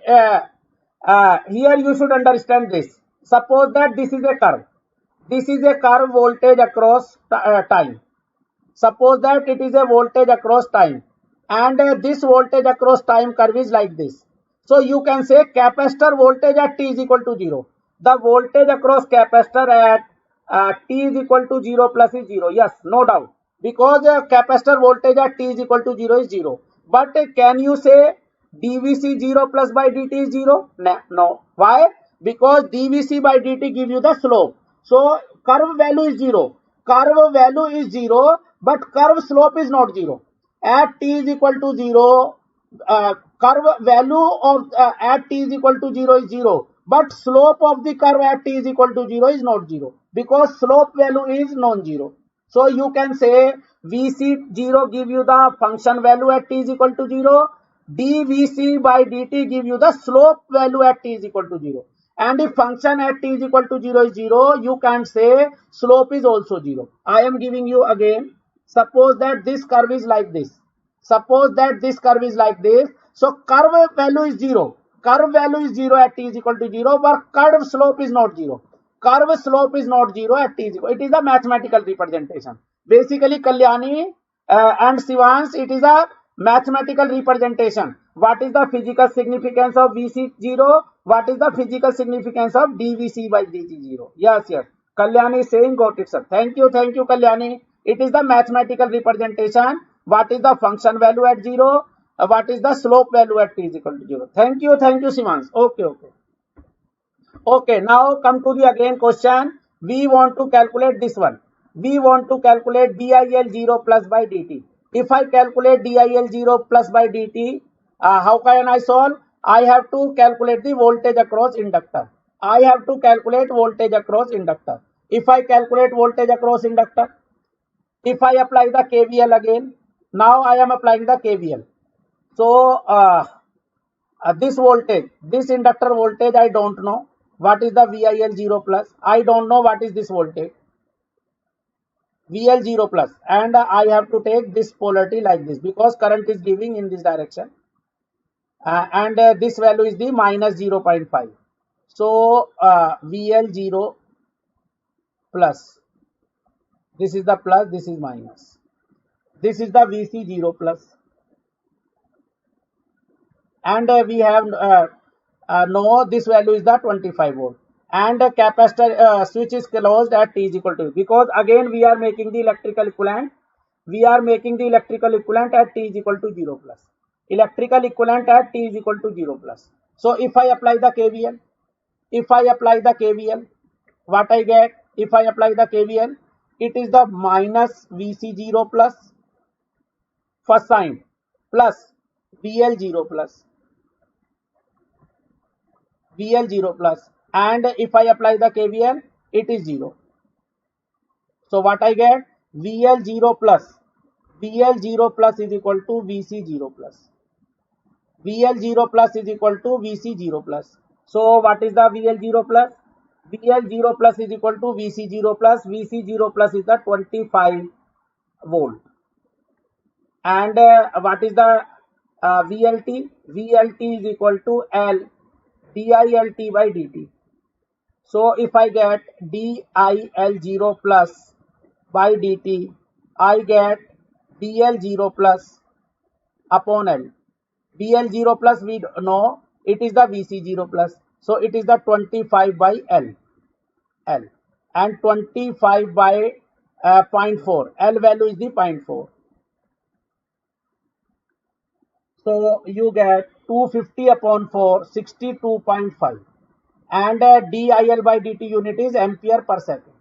here you should understand this. Suppose that this is a curve. This is a curve voltage across time. Suppose that it is a voltage across time, and this voltage across time curve is like this. So you can say capacitor voltage at t is equal to 0. The voltage across capacitor at t is equal to 0 plus is 0. Yes, no doubt. Because capacitor voltage at t is equal to 0 is 0. But can you say dVC 0 plus by dt is 0? No. Why? Because dVC by dt give you the slope. So curve value is 0. Curve value is 0, but curve slope is not 0. At t is equal to 0, curve value of at t is equal to 0 is 0, but slope of the curve at t is equal to 0 is not 0, because slope value is non-zero. So you can say VC0 give you the function value at t is equal to 0, dVC by dt give you the slope value at t is equal to 0. And if function at t is equal to 0 is 0, you can say slope is also 0. I am giving you again. Suppose that this curve is like this. Suppose that this curve is like this. So curve value is 0. Curve value is 0 at t is equal to 0, but curve slope is not 0. Curve slope is not 0 at t is equal. It is a mathematical representation. Basically, Kalyani and Shivans, it is a mathematical representation. What is the physical significance of VC0? What is the physical significance of dVC by dt0? Yes. Kalyani is saying got it, sir. Thank you, Kalyani. It is the mathematical representation. What is the function value at 0? What is the slope value at t is equal to 0? Thank you, Shivans. Okay, now come to the again question. We want to calculate this one. We want to calculate DIL0 plus by dt. If I calculate DIL0 plus by dt, how can I solve? I have to calculate the voltage across inductor. If I calculate voltage across inductor, if I apply the KVL again, now I am applying the KVL. So this voltage, this inductor voltage, I don't know what is the VIL0 plus. I don't know what is this voltage VL0 plus, and I have to take this polarity like this because current is giving in this direction, and this value is the minus 0.5. So VL0 plus, this is the plus, this is minus, this is the VC0 plus, and we have no, this value is the 25 volt, and capacitor switch is closed at t is equal to, because again we are making the electrical equivalent at t is equal to 0 plus, electrical equivalent at t is equal to 0 plus. So if I apply the KVL, what I get? If I apply the KVL, it is the minus VC0 plus first sign plus VL0 plus VL0 plus, and if I apply the KVL, it is 0. So what I get? VL0 plus. VL0 plus is equal to VC0 plus. VL0 plus is equal to VC0 plus. So what is the VL0 plus? VL0 plus is equal to VC0 plus. VC0 plus is the 25 volt. And what is the VLT? VLT is equal to L DILT by dt. So if I get DIL0 plus by dt, I get DL0 plus upon L. DL0 plus we know it is the VC0 plus. So it is the 25 by L. And 25 by 0.4. L value is the 0.4. So you get 250 upon 4, 62.5. And DIL by dt unit is ampere per second.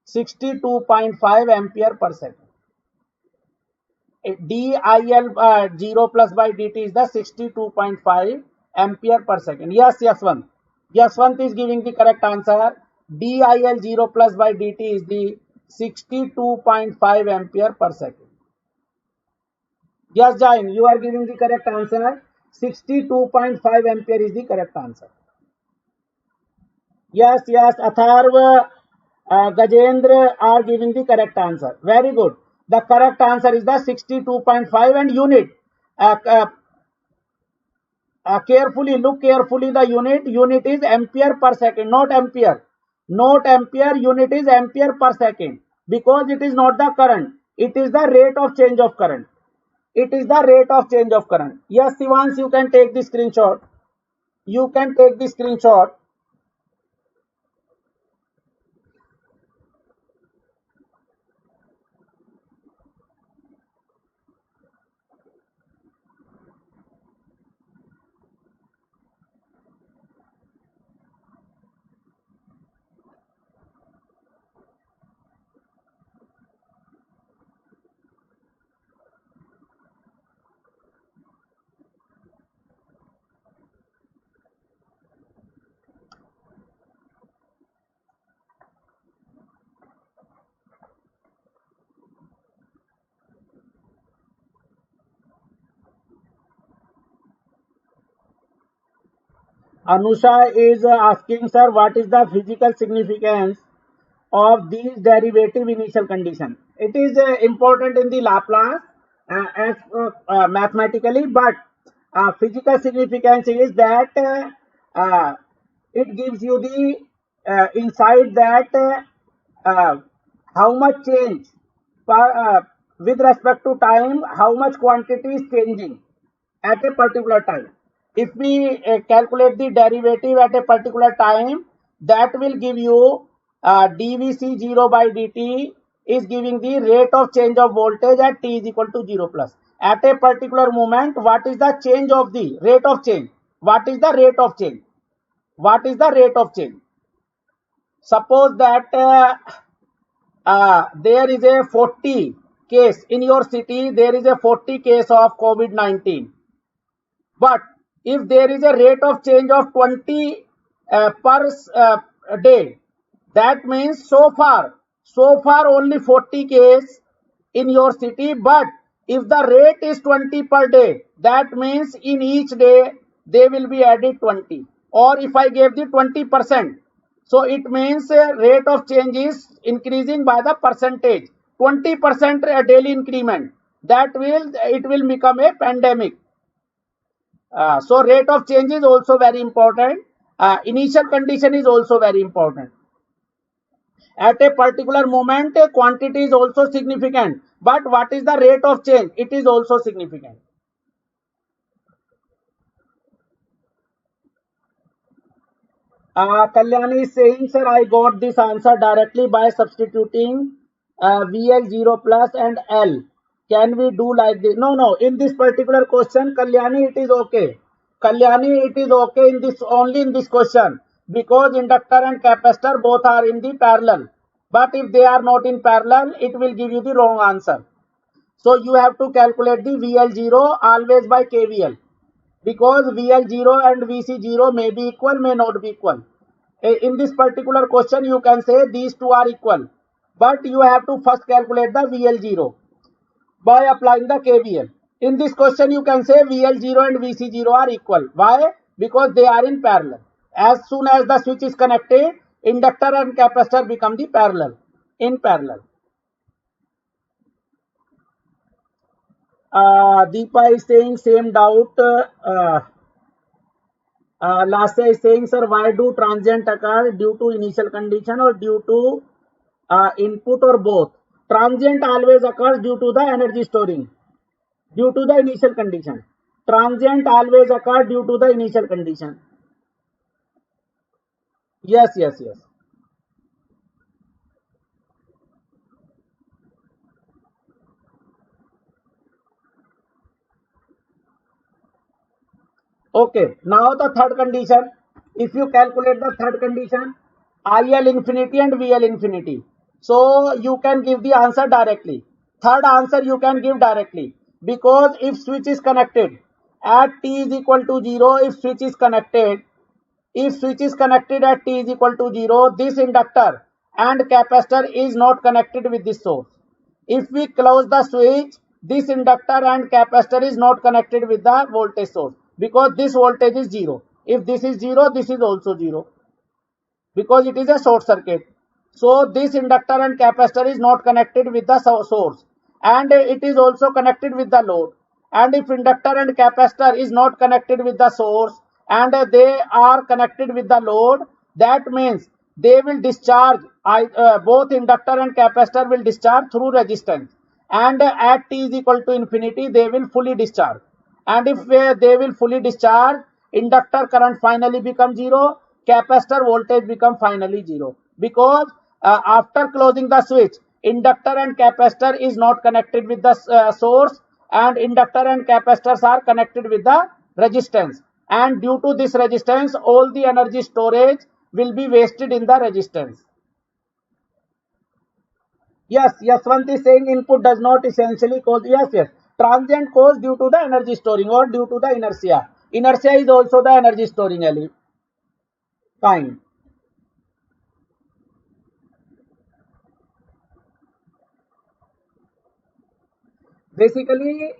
62.5 ampere per second. DIL 0 plus by dt is the 62.5 ampere per second. Yes, Yaswant. Yaswant is giving the correct answer. DIL 0 plus by dt is the 62.5 ampere per second. Yes, Jain, you are giving the correct answer. 62.5 ampere is the correct answer. Yes, Atharva, Gajendra are giving the correct answer. Very good. The correct answer is the 62.5 and unit. Carefully, look carefully the unit. Unit is ampere per second, not ampere. Not ampere, unit is ampere per second. Because it is not the current. It is the rate of change of current. It is the rate of change of current. Yes, Sivans, you can take the screenshot. You can take the screenshot. Anusha is asking, sir, what is the physical significance of these derivative initial condition? It is important in the Laplace as mathematically, but physical significance is that it gives you the insight that how much change with respect to time, how much quantity is changing at a particular time. If we calculate the derivative at a particular time, that will give you dVc0 by dt is giving the rate of change of voltage at t is equal to 0 plus. At a particular moment, what is the change of the rate of change? What is the rate of change? What is the rate of change? Suppose that there is a 40 case in your city, there is a 40 case of COVID-19. But if there is a rate of change of 20 per day, that means so far only 40 case in your city. But if the rate is 20 per day, that means in each day they will be added 20. Or if I gave the 20%, so it means rate of change is increasing by the percentage. 20% daily increment. It will become a pandemic. So rate of change is also very important. Initial condition is also very important. At a particular moment, a quantity is also significant. But what is the rate of change? It is also significant. Kalyani is saying, sir, I got this answer directly by substituting VL0 plus and L. Can we do like this? No. In this particular question, Kalyani, it is okay. Kalyani, it is okay in this only in this question because inductor and capacitor both are in the parallel. But if they are not in parallel, it will give you the wrong answer. So you have to calculate the VL0 always by KVL. because VL0 and VC0 may be equal, may not be equal. In this particular question, you can say these two are equal, but you have to first calculate the VL0 by applying the KVL. In this question, you can say VL0 and VC0 are equal. Why? Because they are in parallel. As soon as the switch is connected, inductor and capacitor become the in parallel. Deepa is saying same doubt. Lasya is saying, sir, why do transient occur, due to initial condition or due to input or both? Transient always occurs due to the energy storing, due to the initial condition. Transient always occurs due to the initial condition. Yes, yes, yes. Okay, now the third condition. If you calculate the third condition, IL infinity and VL infinity. So you can give the answer directly. Third answer you can give directly, because if switch is connected at t is equal to 0, if switch is connected at t is equal to 0, this inductor and capacitor is not connected with this source. If we close the switch, this inductor and capacitor is not connected with the voltage source, because this voltage is 0. If this is 0, this is also 0, because it is a short circuit. So this inductor and capacitor is not connected with the source, and it is also connected with the load. And if inductor and capacitor is not connected with the source and they are connected with the load, that means they will discharge, both inductor and capacitor will discharge through resistance, and at t is equal to infinity they will fully discharge. And if they will fully discharge, inductor current finally become 0, capacitor voltage become finally 0, because after closing the switch, inductor and capacitor is not connected with the source, and inductor and capacitors are connected with the resistance, and due to this resistance all the energy storage will be wasted in the resistance. Yes, Yaswant is saying input does not essentially cause. Yes, yes. Transient cause due to the energy storing or due to the inertia. Inertia is also the energy storing element. Fine. Basically,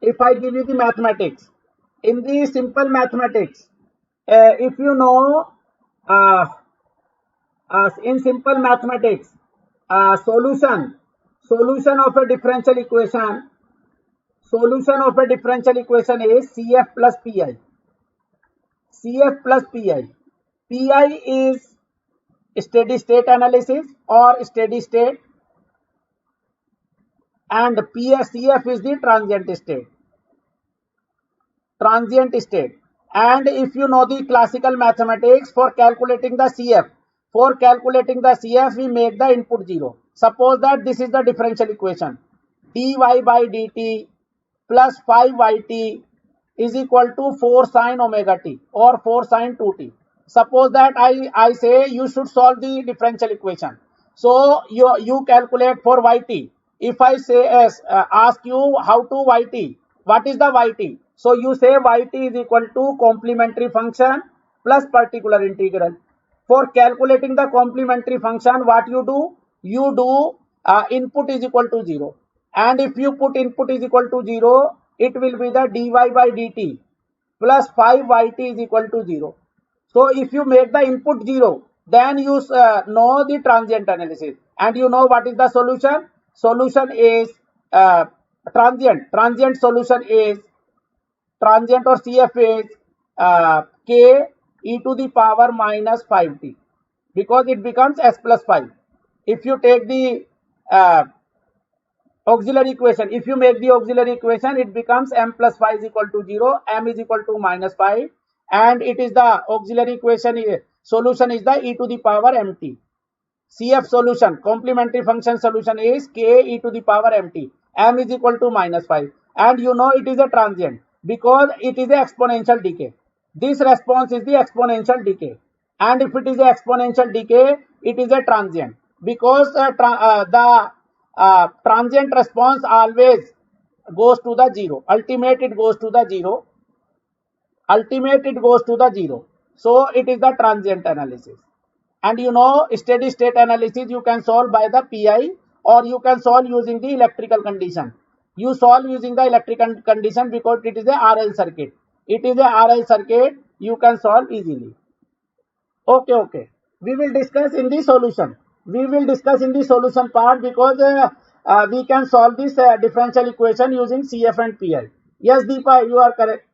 if I give you the mathematics, in the simple mathematics, if you know, in simple mathematics, solution of a differential equation, is CF plus PI. CF plus PI. PI is steady state analysis or steady state, and CF is the transient state. And if you know the classical mathematics, for calculating the CF, we make the input 0. Suppose that this is the differential equation, dy by dt plus 5yt is equal to 4 sin omega t or 4 sin 2t. Suppose that I say you should solve the differential equation. So you calculate for yt. If I say ask you how to yt, what is the yt? So you say yt is equal to complementary function plus particular integral. For calculating the complementary function, what you do? You do input is equal to 0. And if you put input is equal to 0, it will be the dy by dt plus 5yt is equal to 0. So if you make the input 0, then you know the transient analysis. And you know what is the solution? Solution is transient solution is, transient or CF is k e to the power minus 5t, because it becomes s plus 5. If you take the auxiliary equation, if you make the auxiliary equation, it becomes m plus 5 is equal to 0, m is equal to minus 5, and it is the auxiliary equation solution is the e to the power mt. CF solution, complementary function solution is k e to the power mt. M is equal to minus 5. And you know it is a transient because it is a exponential decay. This response is the exponential decay. And if it is a exponential decay, it is a transient, because the transient response always goes to the zero. Ultimate it goes to the zero. Ultimate it goes to the zero. So it is the transient analysis. And you know, steady state analysis you can solve by the PI, or you can solve using the electrical condition. You solve using the electrical condition because it is a RL circuit. It is a RL circuit, you can solve easily. Okay, okay. We will discuss in the solution. We will discuss in the solution part because we can solve this differential equation using CF and PI. Yes, Deepa, you are correct.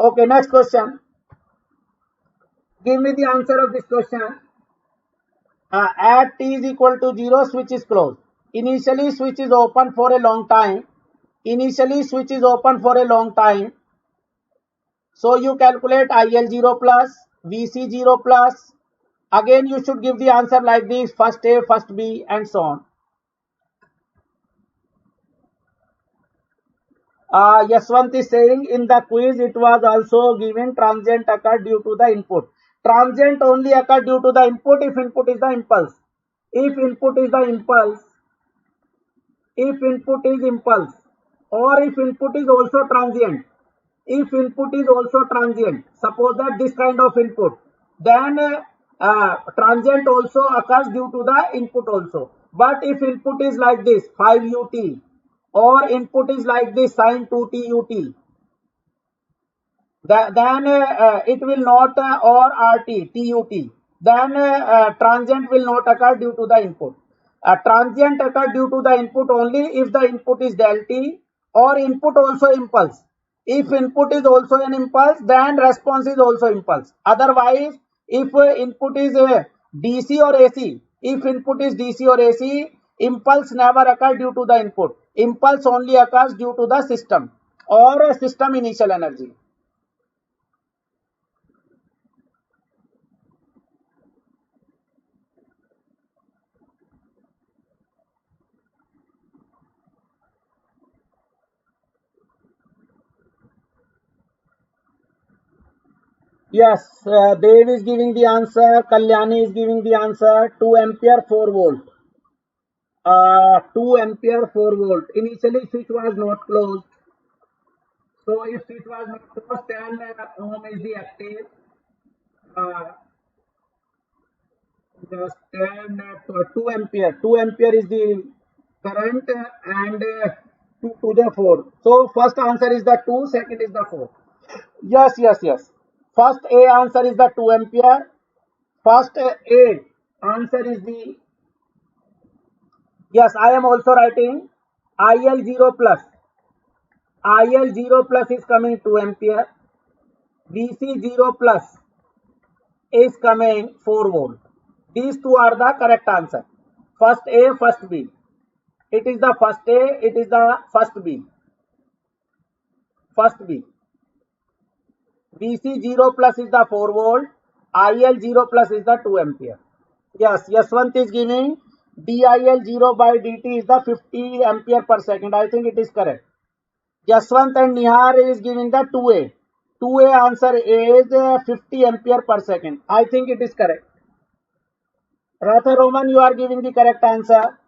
Okay, next question. Give me the answer of this question. At t is equal to 0, switch is closed. Initially, switch is open for a long time. Initially, switch is open for a long time. So you calculate IL0 plus, VC0 plus. Again, you should give the answer like this, first A, first B, and so on. Yaswant is saying in the quiz it was also given transient occur due to the input. Transient only occur due to the input if input is the impulse. If input is the impulse, if input is impulse, or if input is also transient. If input is also transient, suppose that this kind of input, then transient also occurs due to the input also. But if input is like this 5 ut, or input is like this sine 2t ut, then it will not or rt tut, then transient will not occur due to the input. Transient occur due to the input only if the input is del t or input also impulse. If input is also an impulse, then response is also impulse. Otherwise, if input is DC or AC, if input is DC or AC, impulse never occur due to the input. Impulse only occurs due to the system or system initial energy. Yes, Dev is giving the answer. Kalyani is giving the answer. 2 ampere 4 volt. 2 ampere 4 volt. Initially switch was not closed. So if switch was not closed, then ohm is the active. Just 10, 2 ampere. 2 ampere is the current and 2 to the 4. So first answer is the 2, second is the 4. Yes, yes, yes. First A answer is the 2 ampere. First A answer is the, yes, I am also writing IL0 plus. IL0 plus is coming 2 ampere. VC0 plus is coming 4 volt. These two are the correct answer. First A, first B. It is the first A, it is the first B. First B. VC0 plus is the 4 volt. IL0 plus is the 2 ampere. Yes, Yaswant is giving DIL0 by dt is the 50 ampere per second. I think it is correct. Yaswant and Nihar is giving the 2A. 2A answer is 50 ampere per second. I think it is correct. Ratha Roman, you are giving the correct answer.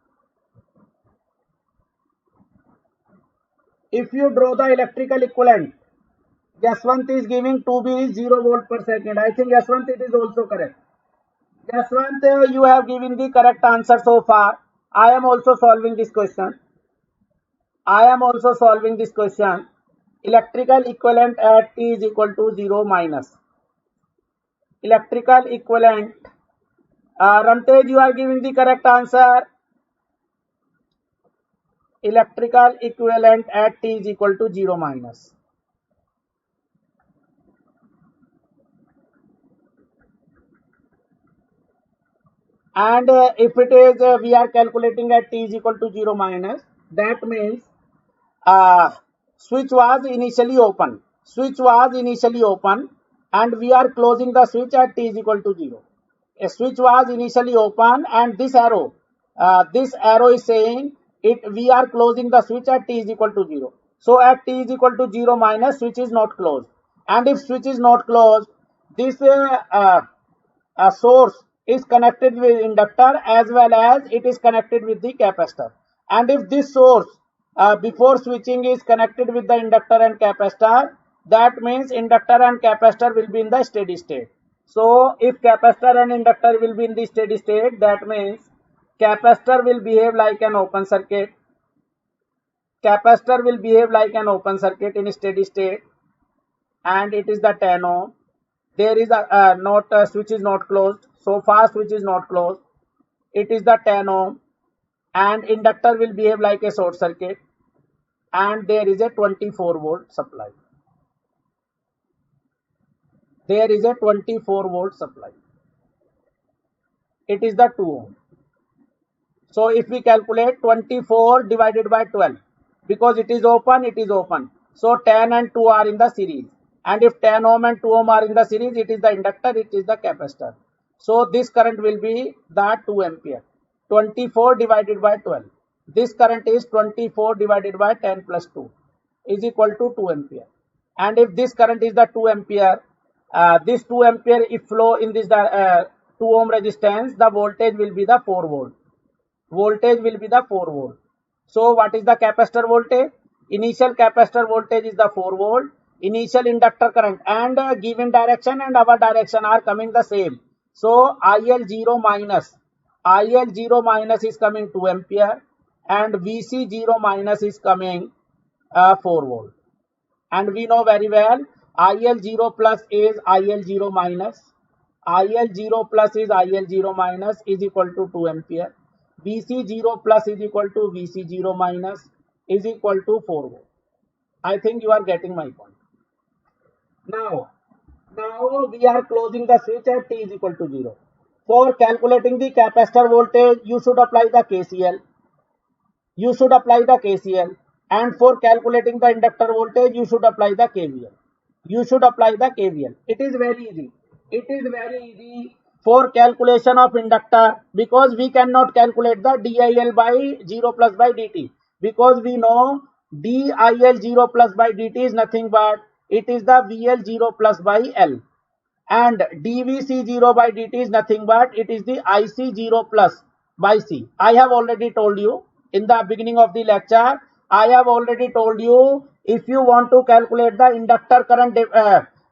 If you draw the electrical equivalent, Yaswant is giving 2B is 0 volt per second. I think Yaswant it is also correct. Yaswant, you have given the correct answer so far. I am also solving this question. I am also solving this question. Electrical equivalent at T is equal to 0 minus. Electrical equivalent. Ramtej, you are giving the correct answer. Electrical equivalent at T is equal to 0 minus. And if it is we are calculating at T is equal to 0 minus, that means switch was initially open. Switch was initially open and we are closing the switch at T is equal to 0. A switch was initially open and this arrow is saying we are closing the switch at T is equal to 0. So at T is equal to 0 minus, switch is not closed. And if switch is not closed, this source is connected with inductor as well as it is connected with the capacitor. And if this source before switching is connected with the inductor and capacitor, that means inductor and capacitor will be in the steady state. So if capacitor and inductor will be in the steady state, that means capacitor will behave like an open circuit. Capacitor will behave like an open circuit in steady state, and it is the 10 ohm. There is a switch is not closed. So far switch is not closed. It is the 10 ohm, and inductor will behave like a short circuit, and there is a 24 volt supply. There is a 24 volt supply. It is the 2 ohm. So if we calculate 24 divided by 12, because it is open, it is open. So 10 and 2 are in the series. And if 10 ohm and 2 ohm are in the series, it is the inductor, it is the capacitor. So this current will be the 2 ampere. 24 divided by 12. This current is 24 divided by 10 plus 2 is equal to 2 ampere. And if this current is the 2 ampere, this 2 ampere if flow in this 2 ohm resistance, the voltage will be the 4 volt. Voltage will be the 4 volt. So what is the capacitor voltage? Initial capacitor voltage is the 4 volt. Initial inductor current and given direction and our direction are coming the same. So IL0 minus is coming 2 ampere and VC0 minus is coming 4 volt. And we know very well IL0 plus is IL0 minus. IL0 plus is IL0 minus is equal to 2 ampere. VC0 plus is equal to VC0 minus is equal to 4 volt. I think you are getting my point. Now we are closing the switch at t is equal to 0. For calculating the capacitor voltage, you should apply the KCL. And for calculating the inductor voltage, you should apply the KVL. It is very easy. For calculation of inductor, because we cannot calculate the DIL by 0 plus by dt, because we know DIL 0 plus by dt is nothing but it is the VL 0 plus by L, and DVC 0 by dt is nothing but it is the IC 0 plus by C. I have already told you in the beginning of the lecture. If you want to calculate the inductor current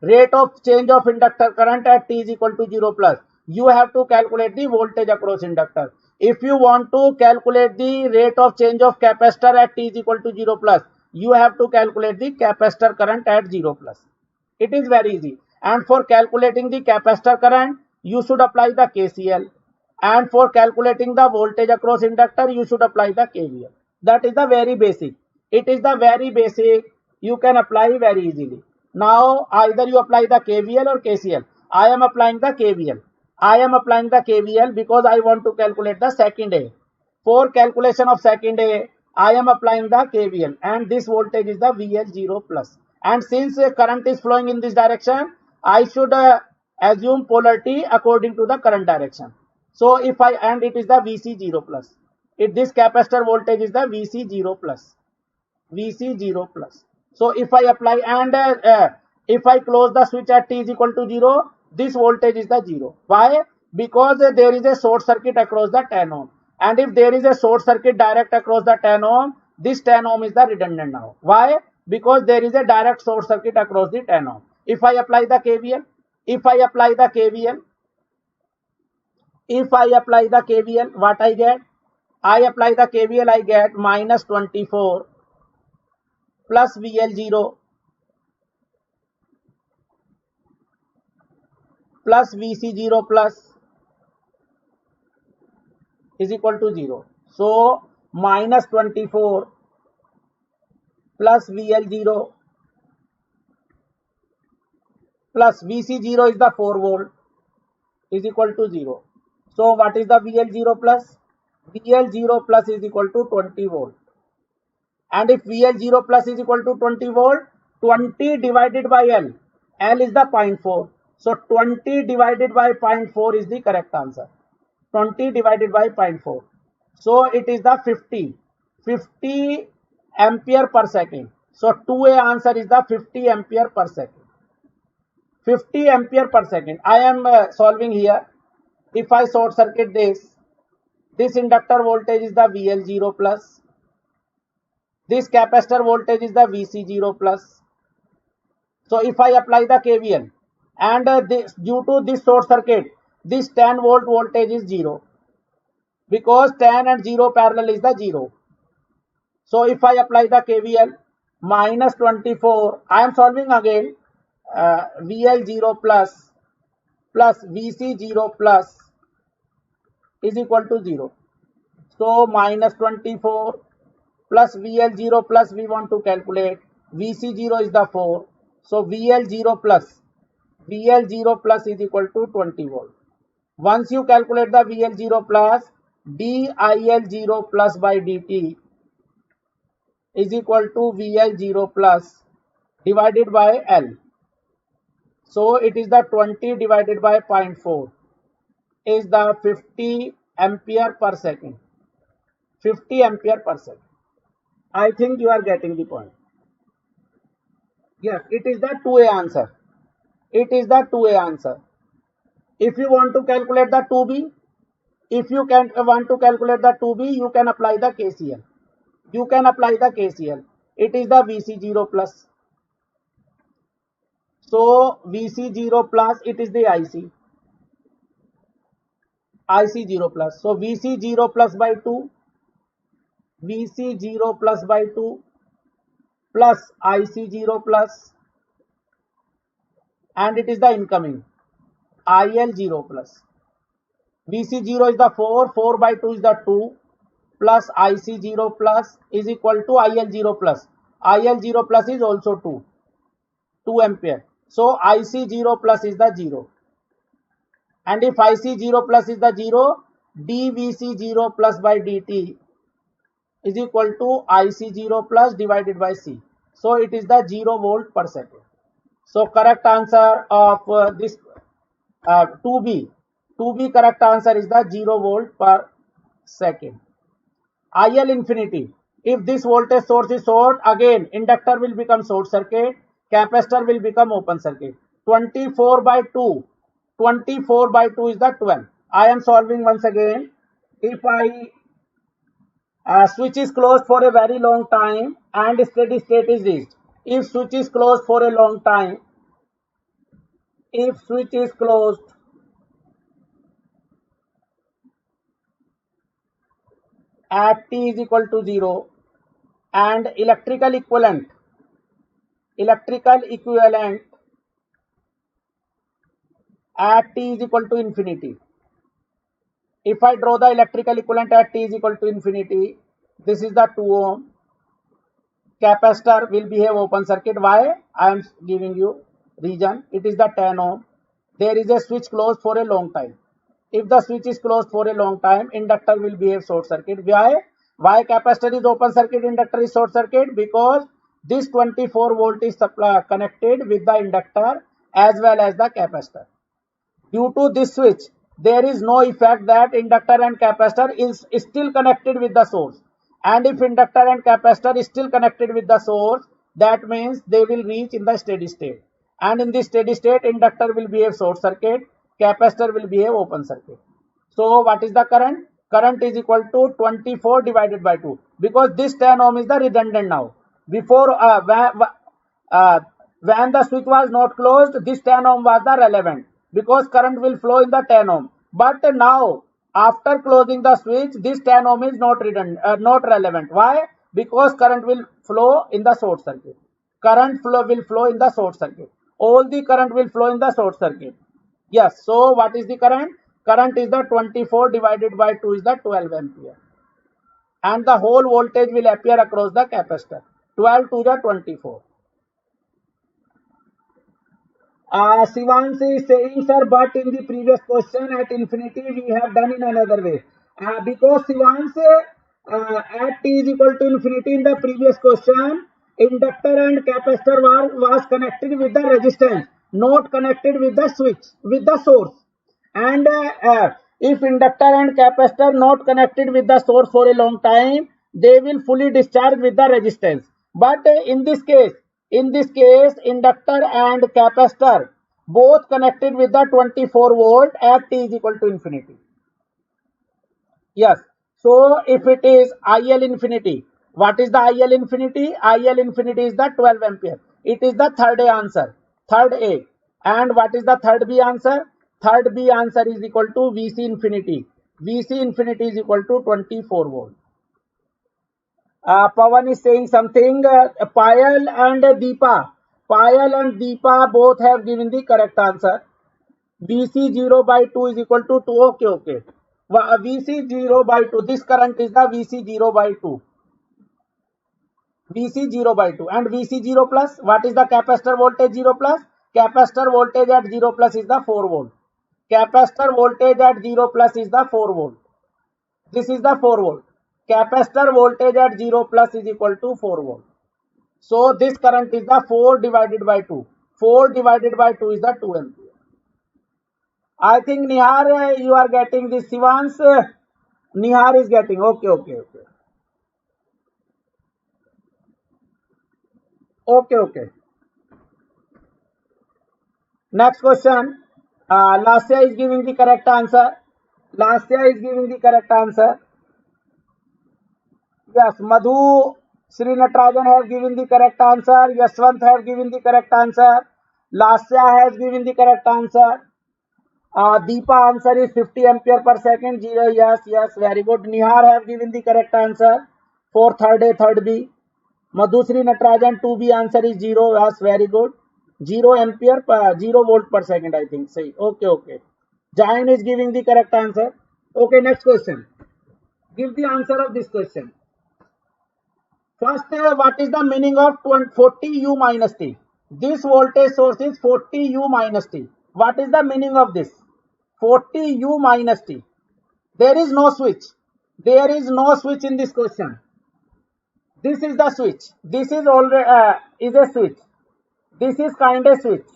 rate of change of inductor current at t is equal to 0 plus, you have to calculate the voltage across inductor. If you want to calculate the rate of change of capacitor at t is equal to 0 plus, you have to calculate the capacitor current at 0 plus. It is very easy. And for calculating the capacitor current, you should apply the KCL. And for calculating the voltage across inductor, you should apply the KVL. That is the very basic. It is the very basic. You can apply very easily. Now either you apply the KVL or KCL. I am applying the KVL. Because I want to calculate the second A. For calculation of second A, I am applying the KVL, and this voltage is the VL0 plus. And since current is flowing in this direction, I should assume polarity according to the current direction. So if and it is the VC0 plus. This capacitor voltage is the VC0 plus. So if I apply and if I close the switch at t is equal to 0, this voltage is the 0. Why? Because there is a short circuit across the 10 ohm. And if there is a short circuit direct across the 10 ohm, this 10 ohm is the redundant now. Why? Because there is a direct short circuit across the 10 ohm. If I apply the KVL, what I get? I apply the KVL, I get minus 24 plus VL0 plus VC0 plus is equal to 0. So minus 24 plus VL0 plus VC0 is the 4 volt is equal to 0. So what is the VL0 plus? VL0 plus is equal to 20 volt. And if VL0 plus is equal to 20 volt, 20 divided by L. L is the 0.4. So 20 divided by 0.4 is the correct answer. 20 divided by 0.4. So it is the 50 ampere per second. So 2A answer is the 50 ampere per second. 50 ampere per second. I am solving here. If I short circuit this inductor voltage is the VL0 plus. this capacitor voltage is the VC0 plus. So if I apply the KVL and due to this short circuit, this 10 volt voltage is 0 because 10 and 0 parallel is the 0. So if I apply the KVL, minus 24, I am solving again, VL0 plus VC0 plus is equal to 0. So minus 24 plus VL0 plus we want to calculate. VC0 is the 4. So VL0 plus is equal to 20 volt. Once you calculate the VL0 plus, DIL0 plus by dt is equal to VL0 plus divided by L. So it is the 20 divided by 0.4 is the 50 ampere per second. 50 ampere per second. I think you are getting the point. Yes, it is the 2A answer. It is the 2A answer. If you want to calculate the 2B, if you want to calculate the 2B, you can apply the KCL. You can apply the KCL. It is the VC0 plus. So VC0 plus, it is the IC0 plus. So VC0 plus by 2, VC0 plus by 2 plus IC0 plus, and it is the incoming IL0 plus. VC0 is the 4 by 2 is the 2 plus IC0 plus is equal to IL0 plus. IL0 plus is also 2 ampere. So IC0 plus is the 0. And if IC0 plus is the 0, dVC0 plus by dt is equal to IC0 plus divided by C. So it is the 0 volt per second. So correct answer of this 2B correct answer is the 0 volt per second. IL infinity. If this voltage source is short, again inductor will become short circuit, capacitor will become open circuit. 24 by 2 is the 12. I am solving once again. If I switch is closed for a very long time and steady state is reached. If switch is closed for a long time, if switch is closed at t is equal to 0 and electrical equivalent at t is equal to infinity. If I draw the electrical equivalent at t is equal to infinity, this is the 2 ohm. Capacitor will behave open circuit. Why? I am giving you reason. It is the 10 ohm. There is a switch closed for a long time. If the switch is closed for a long time, inductor will behave short circuit. Why capacitor is open circuit, inductor is short circuit? Because this 24 volt is connected with the inductor as well as the capacitor. Due to this switch, there is no effect that inductor and capacitor is still connected with the source. And if inductor and capacitor is still connected with the source, that means they will reach in the steady state. And in the steady state, inductor will behave short circuit, capacitor will behave open circuit. So what is the current? Current is equal to 24 divided by 2. Because this 10 ohm is the redundant now. Before, when the switch was not closed, this 10 ohm was the relevant. Because current will flow in the 10 ohm. But now, after closing the switch, this 10 ohm is not relevant. Why? Because current will flow in the short circuit. Will flow in the short circuit. All the current will flow in the short circuit. Yes. So what is the current? Current is the 24 divided by 2 is the 12 ampere. And the whole voltage will appear across the capacitor. 12 to the 24. Shivansh is saying, sir, but in the previous question at infinity we have done in another way. Because Shivansh at t is equal to infinity in the previous question, inductor and capacitor was connected with the resistance, not connected with the switch, with the source. And if inductor and capacitor not connected with the source for a long time, they will fully discharge with the resistance. But in this case, inductor and capacitor both connected with the 24 volt at t is equal to infinity. Yes. So if it is IL infinity, What is the IL infinity? IL infinity is the 12 ampere. It is the third A answer. Third A. And what is the third B answer? Third B answer is equal to VC infinity. VC infinity is equal to 24 volt. Pawan is saying something. Payal and Deepa. Payal and Deepa both have given the correct answer. VC 0 by 2 is equal to 2. Okay, okay. VC 0 by 2. This current is the VC 0 by 2. VC 0 by 2. And VC 0 plus. What is the capacitor voltage 0 plus? Capacitor voltage at 0 plus is the 4 volt. Capacitor voltage at 0 plus is the 4 volt. This is the 4 volt. Capacitor voltage at 0 plus is equal to 4 volt. So this current is the 4 divided by 2. 4 divided by 2 is the 2 ampere. I think Nihar, you are getting this. Shivans, Nihar is getting. Okay, okay, okay. Okay, okay. Next question. Lasya is giving the correct answer. Lasya is giving the correct answer. Yes, Madhu Sri Natarajan have given the correct answer. Yaswant have given the correct answer. Lasya has given the correct answer. Deepa answer is 50 ampere per second. 0. Yes, yes, very good. Nihar have given the correct answer for third A, third B. Madhusri Natarajan 2B answer is 0. Yes, very good. 0 ampere per 0 volt per second, I think. Say, okay, okay. Jain is giving the correct answer. Okay, next question. Give the answer of this question. First, what is the meaning of 40 U minus T? This voltage source is 40 U minus T. What is the meaning of this? 40 U minus T. There is no switch. There is no switch in this question. This is the switch. This is already is a switch. This is kind of switch.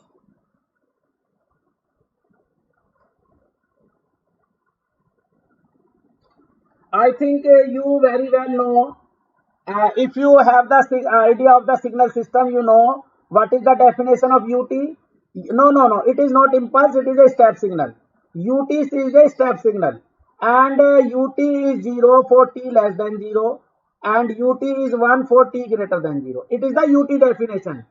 I think you very well know. If you have the idea of the signal system, you know what is the definition of UT. No, no, no. It is not impulse. It is a step signal. UT is a step signal, and UT is 0 for t less than 0, and UT is 1 for t greater than 0. It is the UT definition,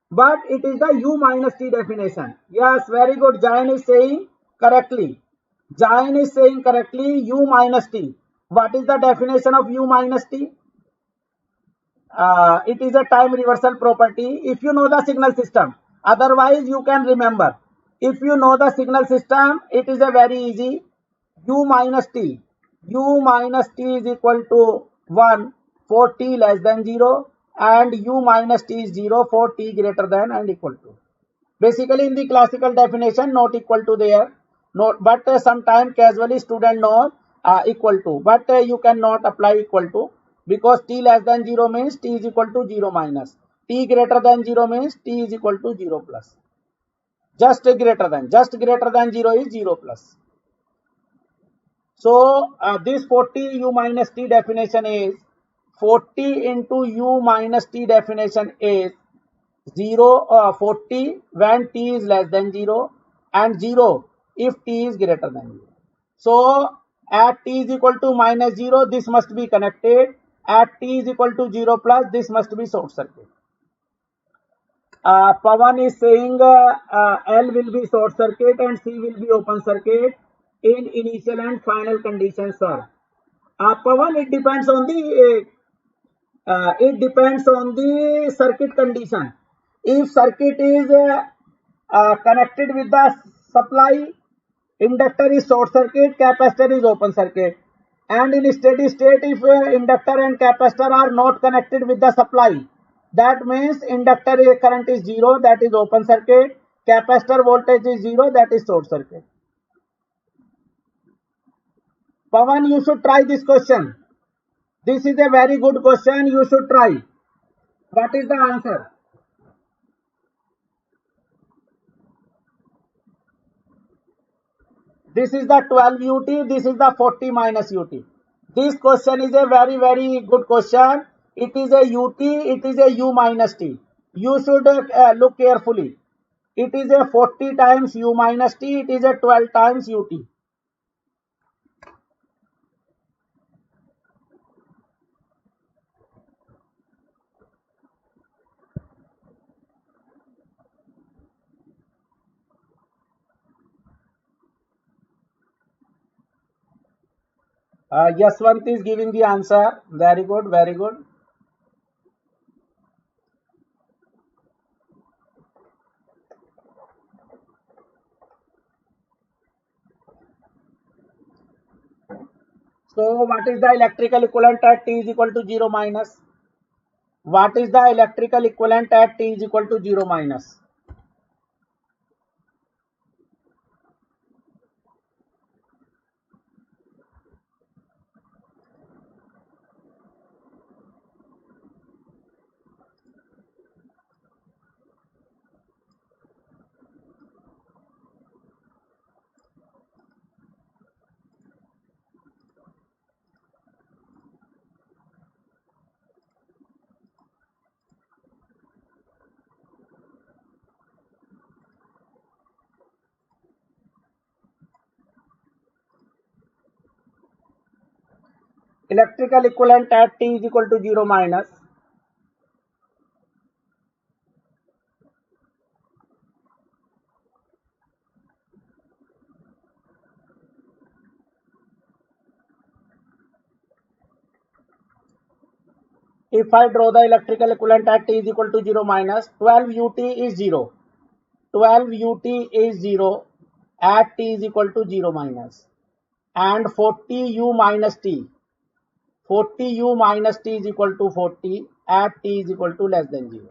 but it is the U minus T definition. Yes, very good. Jain is saying correctly. Jain is saying correctly U minus T. What is the definition of U minus T? It is a time reversal property. If you know the signal system, otherwise you can remember. If you know the signal system, it is a very easy. U minus T. U minus T is equal to 1 for t less than 0, and U minus T is 0 for t greater than and equal to. Basically in the classical definition, not equal to there. Not, but sometime casually student know equal to. But you cannot apply equal to, because t less than 0 means t is equal to 0 minus. T greater than 0 means t is equal to 0 plus. Just greater than 0 is 0 plus. So this 40 U minus T definition is 40 into U minus T definition is 40 when T is less than 0, and 0 if T is greater than 0. So at T is equal to minus 0, this must be connected. At T is equal to 0 plus, this must be short circuit. Pawan is saying L will be short circuit and C will be open circuit in initial and final conditions, sir. Pawan, it depends on the circuit condition. If circuit is connected with the supply, inductor is short circuit, capacitor is open circuit. And in steady state, if inductor and capacitor are not connected with the supply, that means inductor current is 0, that is open circuit. Capacitor voltage is 0, that is short circuit. Pawan, you should try this question. This is a very good question. You should try. What is the answer? This is the 12 UT. This is the 40 minus UT. This question is a very, very good question. It is a UT. It is a U minus T. You should look carefully. It is a 40 times U minus T. It is a 12 times UT. Yaswant is giving the answer. Very good, very good. So what is the electrical equivalent at T is equal to 0 minus? What is the electrical equivalent at T is equal to 0 minus? Electrical equivalent at T is equal to 0 minus. If I draw the electrical equivalent at T is equal to 0 minus, 12 UT is 0. 12 UT is 0 at T is equal to 0 minus. And 40 U minus T. 40 U minus T is equal to 40 at T is equal to less than 0.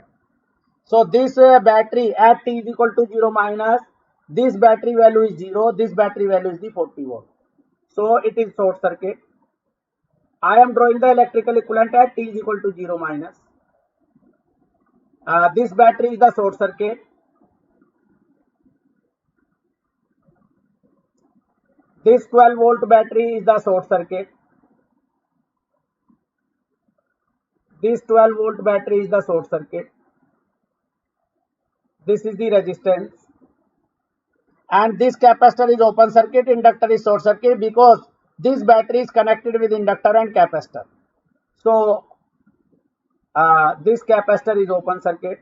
So this battery at T is equal to 0 minus, this battery value is 0, this battery value is the 40 volt. So it is short circuit. I am drawing the electrical equivalent at T is equal to 0 minus. This battery is the short circuit. This 12 volt battery is the short circuit. This 12 volt battery is the short circuit. This is the resistance. And this capacitor is open circuit, inductor is short circuit, because this battery is connected with inductor and capacitor. So this capacitor is open circuit.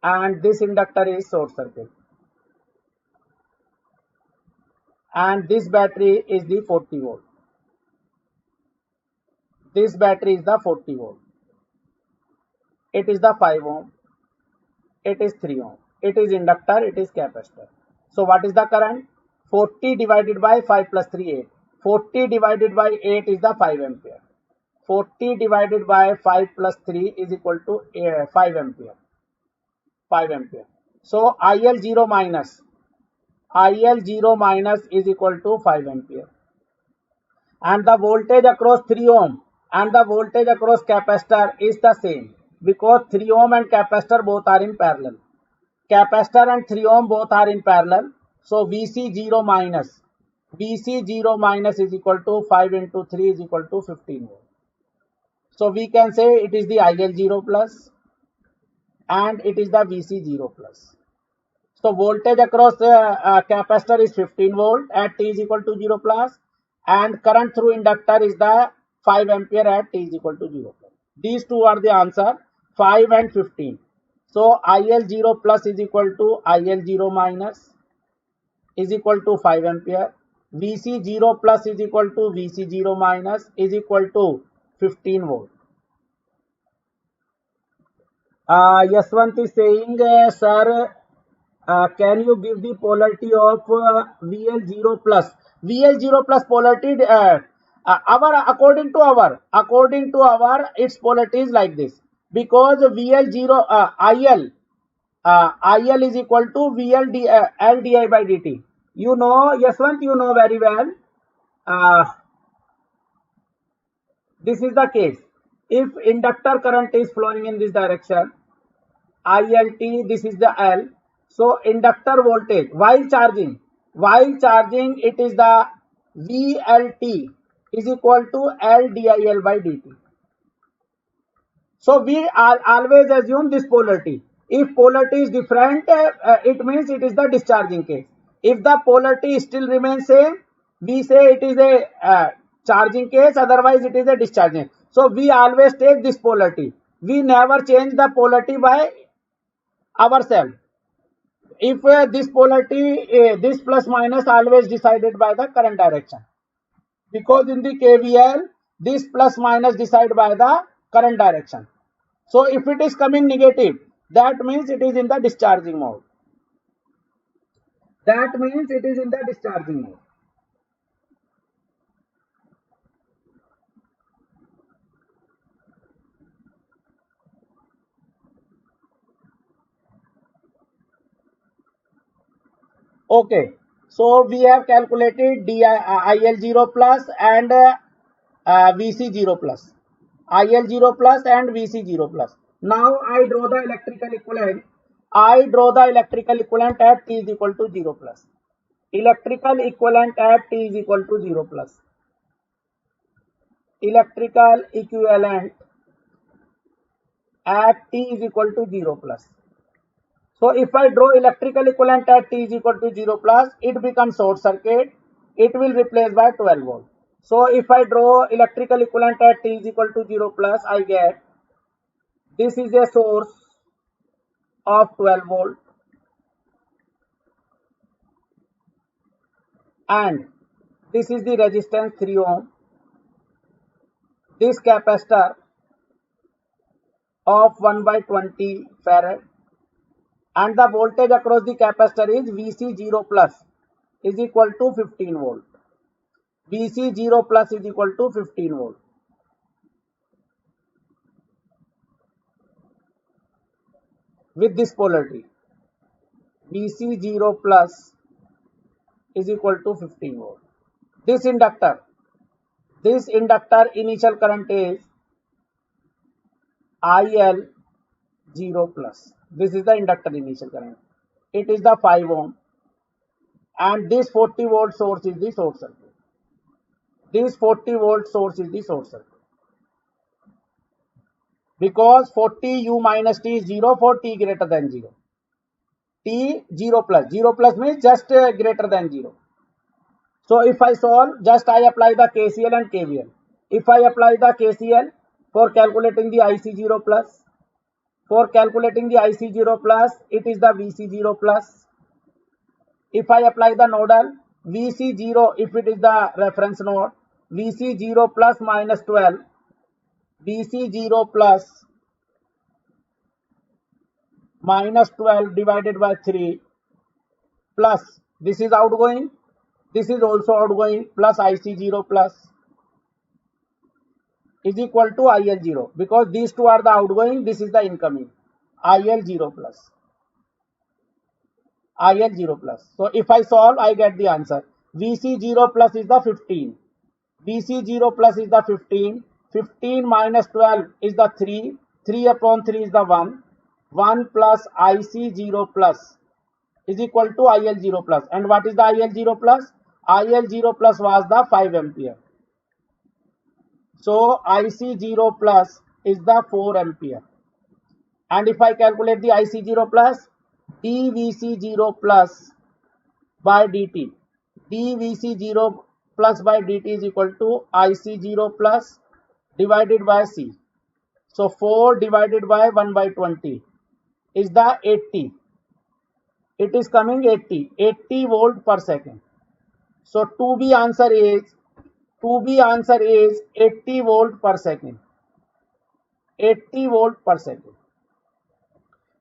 And this inductor is short circuit. And this battery is the 40 volt. This battery is the 40 volt. It is the 5 ohm. It is 3 ohm. It is inductor. It is capacitor. So what is the current? 40 divided by 5 plus 3, 8. 40 divided by 8 is the 5 ampere. 40 divided by 5 plus 3 is equal to 5 ampere. 5 ampere. So IL0 minus. IL0 minus is equal to 5 ampere. And the voltage across 3 ohm and the voltage across capacitor is the same, because 3 ohm and capacitor both are in parallel. Capacitor and 3 ohm both are in parallel. So VC0 minus. VC0 minus is equal to 5 into 3 is equal to 15 volt. So we can say it is the IL0 plus and it is the VC0 plus. So voltage across capacitor is 15 volt at T is equal to 0 plus, and current through inductor is the 5 ampere at T is equal to 0 plus. These two are the answer, 5 and 15. So IL0 plus is equal to IL0 minus is equal to 5 ampere. VC0 plus is equal to VC0 minus is equal to 15 volt. Yaswant is saying, sir, can you give the polarity of VL0 plus? VL0 plus polarity, according to our, its polarity is like this. Because VL0, IL is equal to VL LDI by dt. You know, Yaswant, you know very well. This is the case. If inductor current is flowing in this direction, ILT, this is the L. So inductor voltage while charging, it is the VLT is equal to LDIL by dt. So we always assume this polarity. If polarity is different, it means it is the discharging case. If the polarity still remains same, we say it is a charging case, otherwise it is a discharging. So we always take this polarity. We never change the polarity by ourselves. if this polarity, this plus minus always decided by the current direction, because in the KVL this plus minus decided by the current direction. So if it is coming negative, that means it is in the discharging mode. That means it is in the discharging mode. Okay, so we have calculated IL0 plus and VC0 plus. IL0 plus and VC0 plus. Now I draw the electrical equivalent. I draw the electrical equivalent at T is equal to 0 plus. Electrical equivalent at T is equal to 0 plus. Electrical equivalent at T is equal to 0 plus. So if I draw electrical equivalent at T is equal to 0 plus, it becomes short circuit. It will replace by 12 volt. So if I draw electrical equivalent at T is equal to 0 plus, I get this is a source of 12 volt and this is the resistance 3 ohm. This capacitor of 1 by 20 farad and the voltage across the capacitor is VC0 plus is equal to 15 volt. VC0 plus is equal to 15 volt. With this polarity, VC0 plus is equal to 15 volt. This inductor initial current is IL0 plus. This is the inductor initial current. It is the 5 ohm and this 40 volt source is the short circuit. This 40 volt source is the short circuit. Because 40 U minus T is 0 for T greater than 0. T 0 plus. 0 plus means just greater than 0. So if I solve, just I apply the KCL and KVL. If I apply the KCL for calculating the IC0 plus, it is the VC0 plus. If I apply the nodal, VC0, if it is the reference node, VC0 plus minus 12, VC0 plus minus 12 divided by 3 plus, this is outgoing, this is also outgoing, plus IC0 plus is equal to IL0, because these two are the outgoing, this is the incoming, IL0 plus. IL0 plus. So if I solve, I get the answer. VC0 plus is the 15. VC0 plus is the 15. 15 minus 12 is the 3. 3 upon 3 is the 1. 1 plus IC0 plus is equal to IL0 plus. And what is the IL0 plus? IL0 plus was the 5 ampere. So IC0 plus is the 4 ampere. And if I calculate the IC0 plus, dVC0 plus by dt. dVC0 plus by dt is equal to IC0 plus divided by C. So 4 divided by 1 by 20 is the 80. It is coming 80 volt per second. So 2B answer is 80 volt per second. 80 volt per second.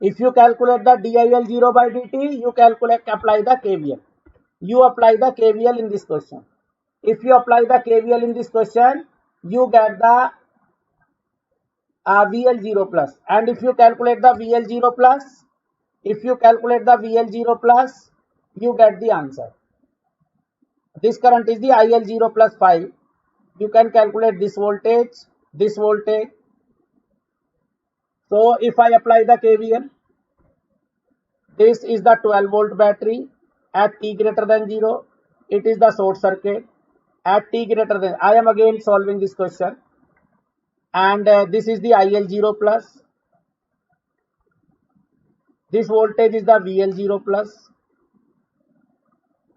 If you calculate the DIL0 by dt, you apply the KVL. You apply the KVL in this question. If you apply the KVL in this question, you get the VL0 plus. And if you calculate the VL0 plus, you get the answer. This current is the IL0 plus 5. You can calculate this voltage. So if I apply the KVL, this is the 12 volt battery at T greater than 0. It is the short circuit at T greater than. I am again solving this question. And this is the IL0 plus. This voltage is the VL0 plus.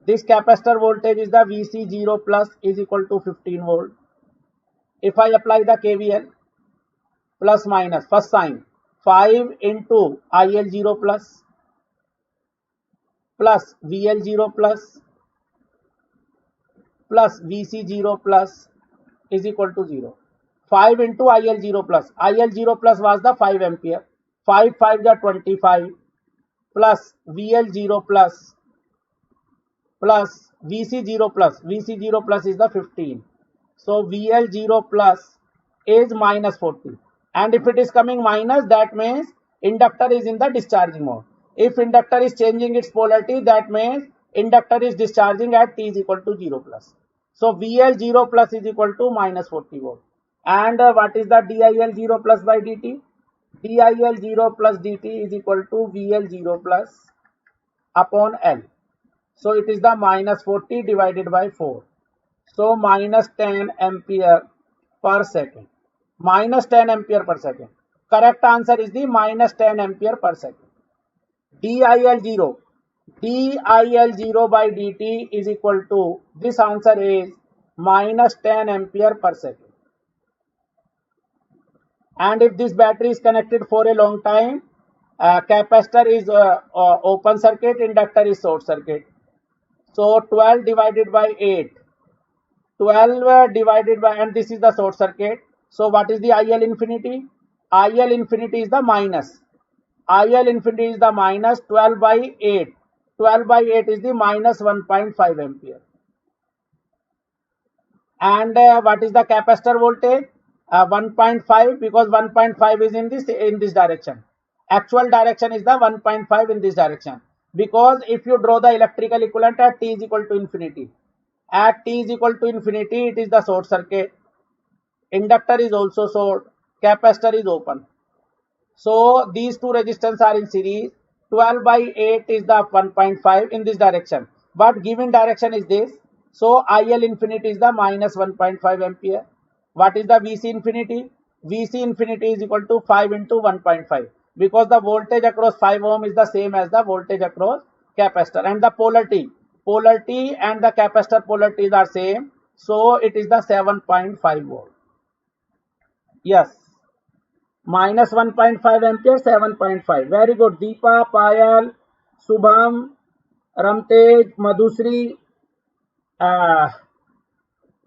This capacitor voltage is the VC0 plus is equal to 15 volt. If I apply the KVL, plus minus, first sign, 5 into IL0 plus plus VL0 plus VC0 plus is equal to 0. 5 into IL0 plus. IL0 plus was the 5 ampere. 5 5 the 25 plus VL0 plus VC0 plus. VC0 plus is the 15. So VL0 plus is minus 40. And if it is coming minus, that means inductor is in the discharging mode. If inductor is changing its polarity, that means inductor is discharging at t is equal to 0 plus. So VL0 plus is equal to minus 40 volt. And what is the DIL0 plus by dt? DIL0 plus dt is equal to VL0 plus upon L. So it is the minus 40 divided by 4. So minus 10 ampere per second. Minus 10 ampere per second. Correct answer is the minus 10 ampere per second. DIL0. DIL0 by dt is equal to, this answer is minus 10 ampere per second. And if this battery is connected for a long time, capacitor is open circuit, inductor is short circuit. So 12 divided by 8. 12 divided by, and this is the short circuit. So what is the IL infinity? IL infinity is the minus. IL infinity is the minus 12 by 8. 12 by 8 is the minus 1.5 ampere. And what is the capacitor voltage? 1.5, because 1.5 is in this direction. Actual direction is the 1.5 in this direction. Because if you draw the electrical equivalent at t is equal to infinity, at t is equal to infinity, it is the short circuit. Inductor is also short. Capacitor is open. So these two resistors are in series. 12 by 8 is the 1.5 in this direction. But given direction is this. So IL infinity is the minus 1.5 ampere. What is the VC infinity? VC infinity is equal to 5 into 1.5. Because the voltage across 5 ohm is the same as the voltage across capacitor. And the polarity and the capacitor polarities are same. So it is the 7.5 volt. Yes. Minus 1.5 ampere, 7.5. Very good. Deepa, Payal, Subham, Ramtej, Madhusri.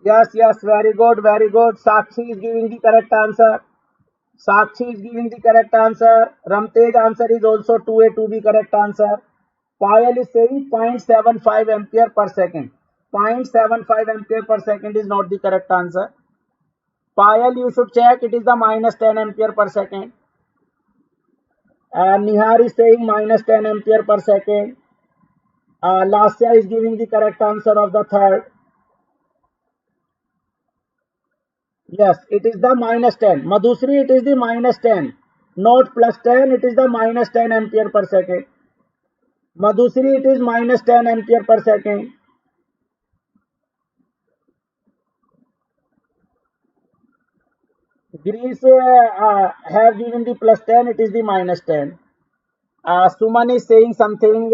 Yes, very good, very good. Sakshi is giving the correct answer. Sakshi is giving the correct answer. Ramtej answer is also 2A, 2B correct answer. Payal is saying 0.75 ampere per second. 0.75 ampere per second is not the correct answer. Payal, you should check, it is the minus 10 ampere per second. And Nihar is saying minus 10 ampere per second. Lasya is giving the correct answer of the third. Yes, it is the minus 10. Madhusri, it is the minus 10. Not plus 10, it is the minus 10 ampere per second. Madhusri, it is minus 10 ampere per second. Greece have given the plus 10, it is the minus 10. Suman is saying something.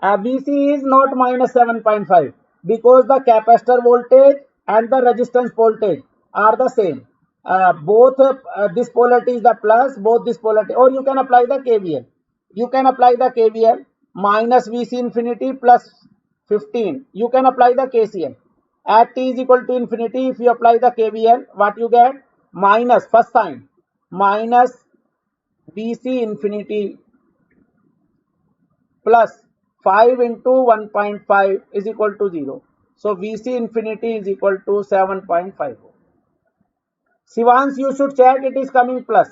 VC is not minus 7.5 because the capacitor voltage and the resistance voltage are the same. Both this polarity is the plus, both this polarity, or you can apply the KVL. You can apply the KVL minus VC infinity plus 15. You can apply the KCL. At t is equal to infinity, if you apply the KVL, what you get? Minus, first sign, minus VC infinity plus 5 into 1.5 is equal to 0. So VC infinity is equal to 7.5. Shivans, you should check, it is coming plus.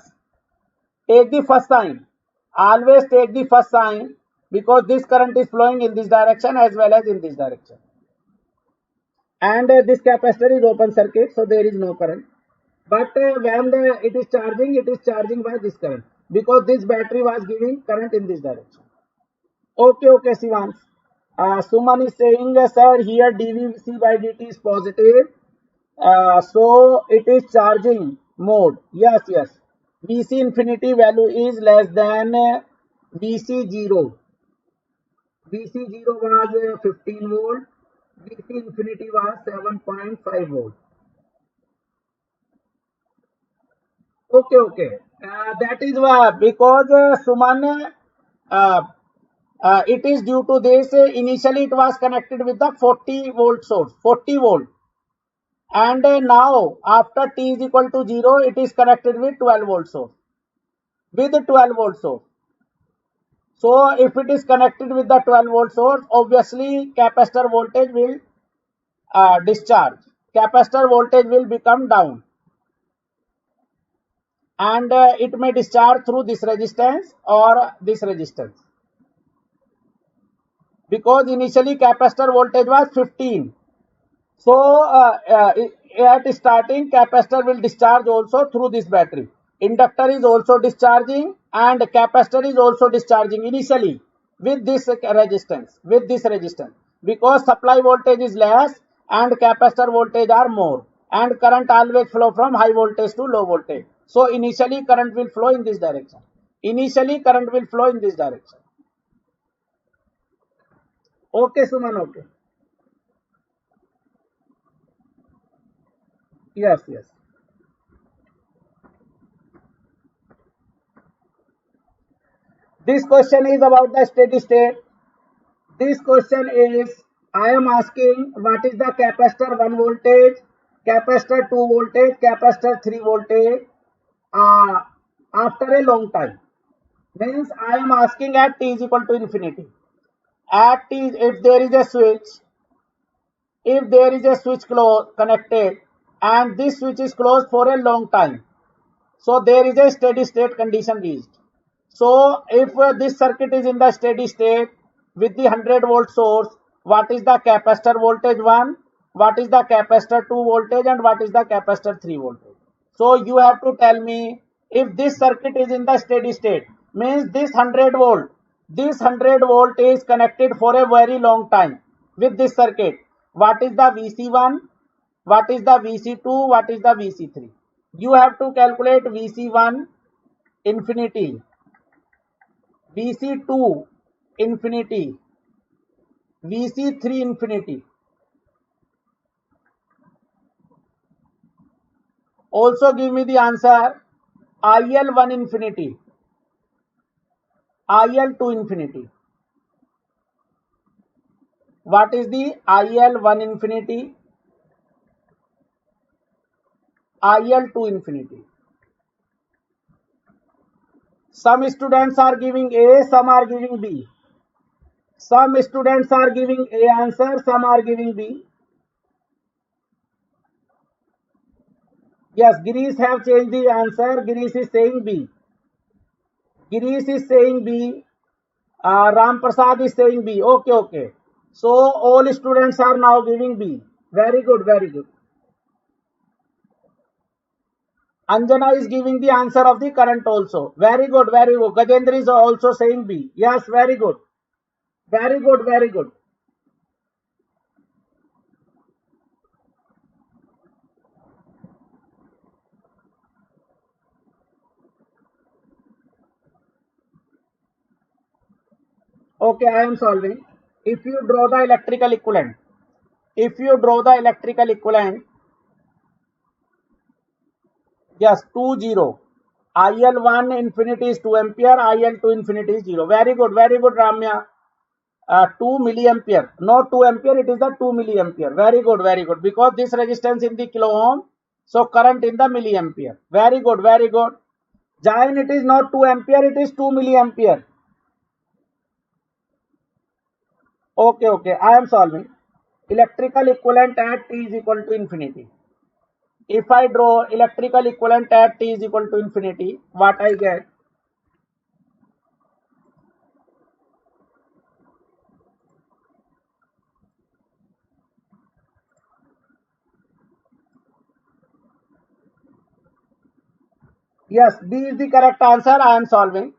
Take the first sign. Always take the first sign because this current is flowing in this direction as well as in this direction. And this capacitor is open circuit, so there is no current. But when it is charging by this current because this battery was giving current in this direction. Okay, Shivans. Suman is saying, sir, here dVc by dt is positive. So it is charging mode. Yes. VC infinity value is less than VC0. VC0 was 15 volt. VC infinity was 7.5 volt. Okay. That is why, because Suman, it is due to this. Initially it was connected with the 40 volt source, 40 volt, and now after t is equal to 0 it is connected with 12 volt source, with 12 volt source. So if it is connected with the 12 volt source, obviously capacitor voltage will discharge, capacitor voltage will become down, and it may discharge through this resistance or this resistance, because initially capacitor voltage was 15. So at starting capacitor will discharge also through this battery. Inductor is also discharging and capacitor is also discharging initially with this resistance, because supply voltage is less and capacitor voltage are more, and current always flow from high voltage to low voltage. So initially current will flow in this direction. Okay, Suman, okay. Yes. This question is about the steady state. This question is, I am asking what is the capacitor 1 voltage, capacitor 2 voltage, capacitor 3 voltage after a long time. Means I am asking at t is equal to infinity. At t, if there is a switch connected and this switch is closed for a long time, so there is a steady state condition reached. So if this circuit is in the steady state with the 100 volt source, what is the capacitor voltage 1, what is the capacitor 2 voltage, and what is the capacitor 3 voltage? So you have to tell me, if this circuit is in the steady state, means this 100 volt is connected for a very long time with this circuit. What is the VC1, what is the VC2, what is the VC3? You have to calculate VC1 infinity, VC2 infinity, VC3 infinity. Also give me the answer, IL1 infinity, IL2 infinity. What is the IL1 infinity, IL2 infinity? Some students are giving A, some are giving B. Some students are giving A answer, some are giving B. Yes, Girish have changed the answer. Girish is saying B. Ram Prasad is saying B. Okay. So all students are now giving B. Very good. Anjana is giving the answer of the current also. Very good. Gajendra is also saying B. Yes, very good. Okay, I am solving. If you draw the electrical equivalent, yes, 2 0. IL1 infinity is 2 ampere, IL2 infinity is 0. Very good, Ramya. 2 milliampere, not 2 ampere, it is the 2 milliampere. Very good. Because this resistance in the kilo ohm, so current in the milliampere. Very good. Jain, it is not 2 ampere, it is 2 milliampere. Okay, I am solving. Electrical equivalent at t is equal to infinity. If I draw electrical equivalent at t is equal to infinity, what I get? Yes, B is the correct answer. I am solving.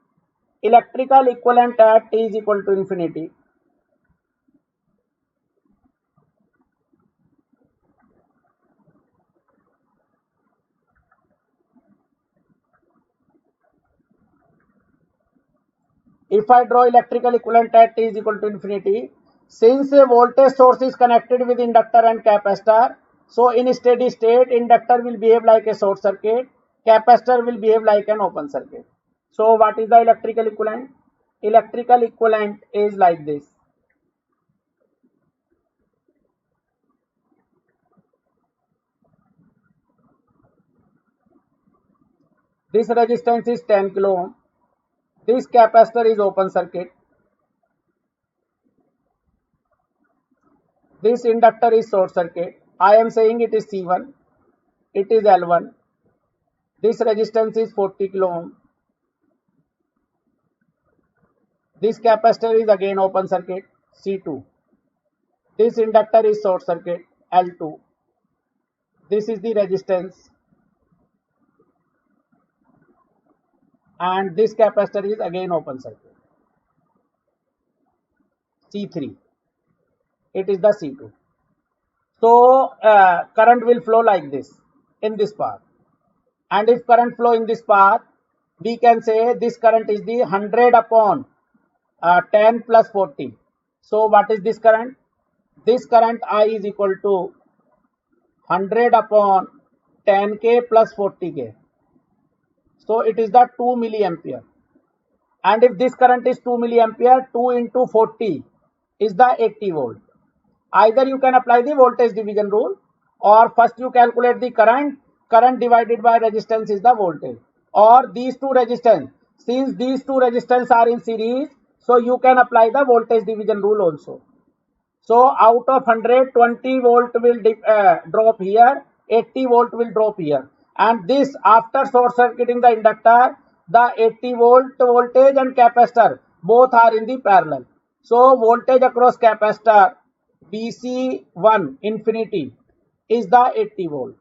Electrical equivalent at t is equal to infinity. If I draw electrical equivalent at t is equal to infinity, since a voltage source is connected with inductor and capacitor, so in steady state, inductor will behave like a short circuit, capacitor will behave like an open circuit. So what is the electrical equivalent? electrical equivalent is like this. This resistance is 10 kilo ohm. This capacitor is open circuit. This inductor is short circuit. I am saying it is C1. It is L1. This resistance is 40 kilo ohm. This capacitor is again open circuit, C2. This inductor is short circuit, L2. This is the resistance. And this capacitor is again open circuit, C3. It is the C2. So current will flow like this in this path. And if current flow in this path, we can say this current is the 100 upon 10 plus 40. So what is this current? This current I is equal to 100 upon 10k plus 40k. So it is the 2 milliampere. And if this current is 2 milliampere, 2 into 40 is the 80 volt. Either you can apply the voltage division rule, or first you calculate the current. Current divided by resistance is the voltage. Or these two resistance. Since these two resistance are in series, so you can apply the voltage division rule also. So out of 100, 20 volt will drop here, 80 volt will drop here. And this, after short circuiting the inductor, the 80 volt voltage and capacitor both are in the parallel. So voltage across capacitor VC1 infinity is the 80 volt.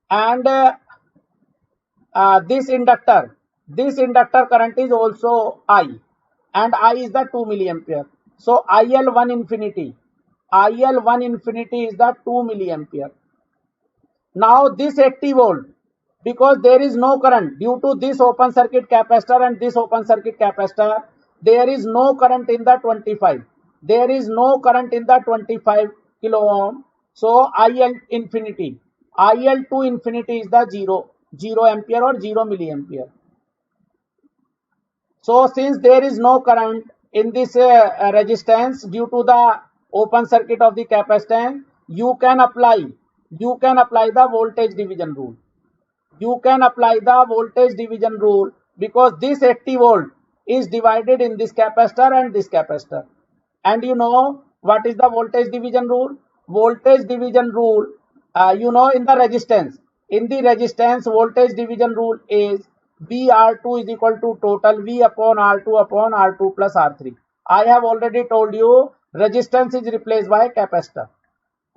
And this inductor current is also I, and I is the 2 milliampere. So IL1 infinity is the 2 milliampere. Now this 80 volt, because there is no current due to this open circuit capacitor and this open circuit capacitor, there is no current in the 25. There is no current in the 25 kilo ohm. So IL2 infinity is the 0 ampere or 0 milliampere. So since there is no current in this resistance due to the open circuit of the capacitance, you can apply the voltage division rule. You can apply the voltage division rule because this 80 volt is divided in this capacitor and this capacitor. And you know what is the voltage division rule? Voltage division rule, you know, in the resistance. In the resistance, voltage division rule is VR2 is equal to total V upon R2 plus R3. I have already told you resistance is replaced by capacitor.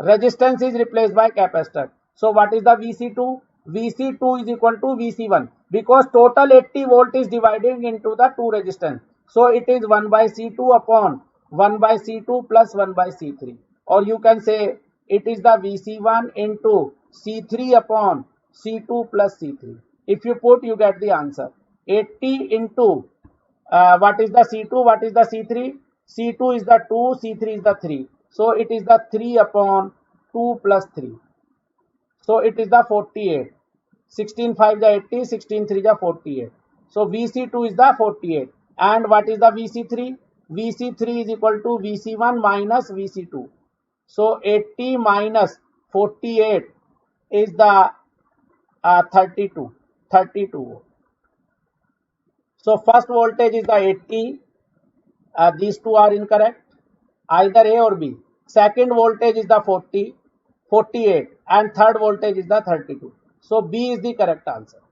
Resistance is replaced by capacitor. So what is the VC2? VC2 is equal to VC1 because total 80 volt is divided into the two resistance. So it is 1 by C2 upon 1 by C2 plus 1 by C3. Or you can say it is the VC1 into C3 upon C2 plus C3. If you put, you get the answer. 80 into what is the C2, what is the C3? C2 is the 2, C3 is the 3. So it is the 3 upon 2 plus 3. So it is the 48. 16 5 is 80, 16 3 is 48. So VC2 is the 48. And what is the VC3? VC3 is equal to VC1 minus VC2. So 80 minus 48 is the 32. So first voltage is the 80. These two are incorrect, either A or B. Second voltage is the 48, and third voltage is the 32. So B is the correct answer.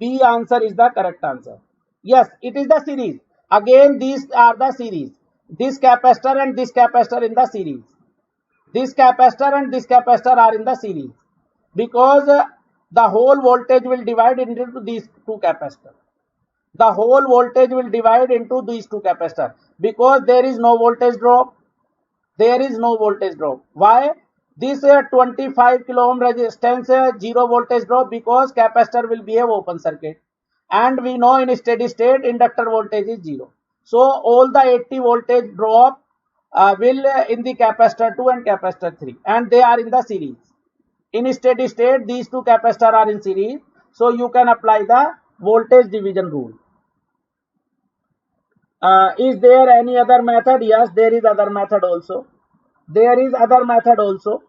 B answer is the correct answer. Yes, it is the series. Again, these are the series. This capacitor and this capacitor in the series. This capacitor and this capacitor are in the series because the whole voltage will divide into these two capacitors. The whole voltage will divide into these two capacitors because there is no voltage drop. There is no voltage drop. Why? This 25 kilo ohm resistance 0 voltage drop because capacitor will be a open circuit. And we know in steady state inductor voltage is 0. So all the 80 voltage drop will in the capacitor 2 and capacitor 3, and they are in the series. In steady state, these two capacitors are in series. So you can apply the voltage division rule. Is there any other method? Yes, there is other method also. There is other method also.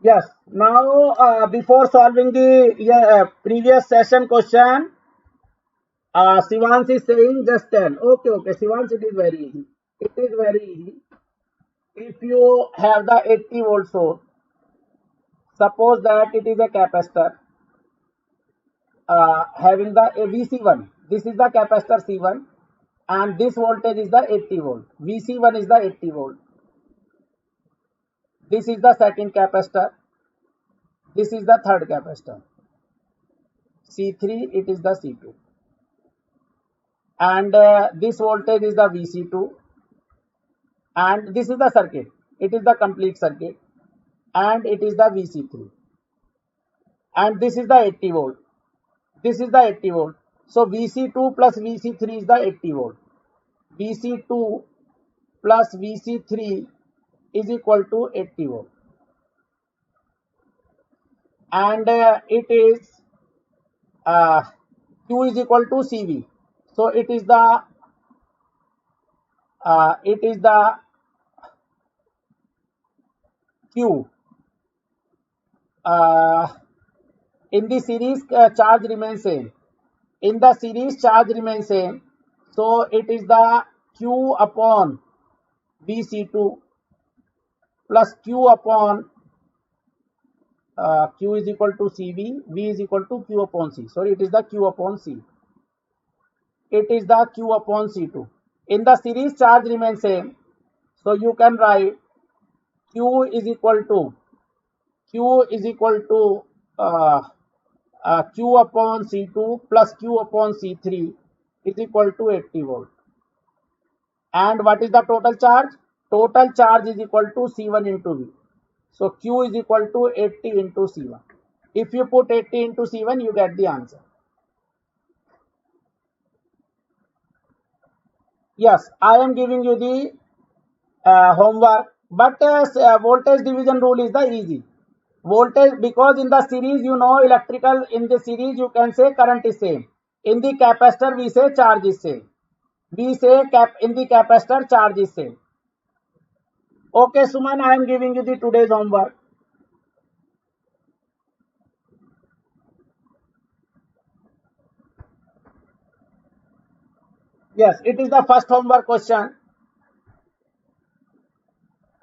Yes. Now, before solving the previous session question, Shivansh is saying just 10. Okay, okay. Shivansh, it is very easy. It is very easy. If you have the 80 volt source, suppose that it is a capacitor having the VC1. This is the capacitor C1 and this voltage is the 80 volt. VC1 is the 80 volt. This is the second capacitor. This is the third capacitor. C3, it is the C2. And this voltage is the VC2. And this is the circuit. It is the complete circuit. And it is the VC3. And this is the 80 volt. This is the 80 volt. So VC2 plus VC3 is the 80 volt. VC2 plus VC3 is equal to 80 volt. And it is Q is equal to CV. So it is the Q. In the series charge remains same. In the series charge remains same. So it is the Q upon VC2 plus Q upon Q is equal to CV, V is equal to Q upon C. Sorry, it is the Q upon C. It is the Q upon C2. In the series charge remains same. So you can write Q is equal to Q upon C2 plus Q upon C3 is equal to 80 volt. And what is the total charge? Total charge is equal to C1 into V. So Q is equal to 80 into C1. If you put 80 into C1, you get the answer. Yes, I am giving you the homework, but voltage division rule is the easy. Voltage, because in the series, you know, electrical, in the series you can say current is same. In the capacitor we say charge is same. We say in the capacitor charge is same. Okay, Suman, I am giving you the today's homework. Yes, it is the first homework question.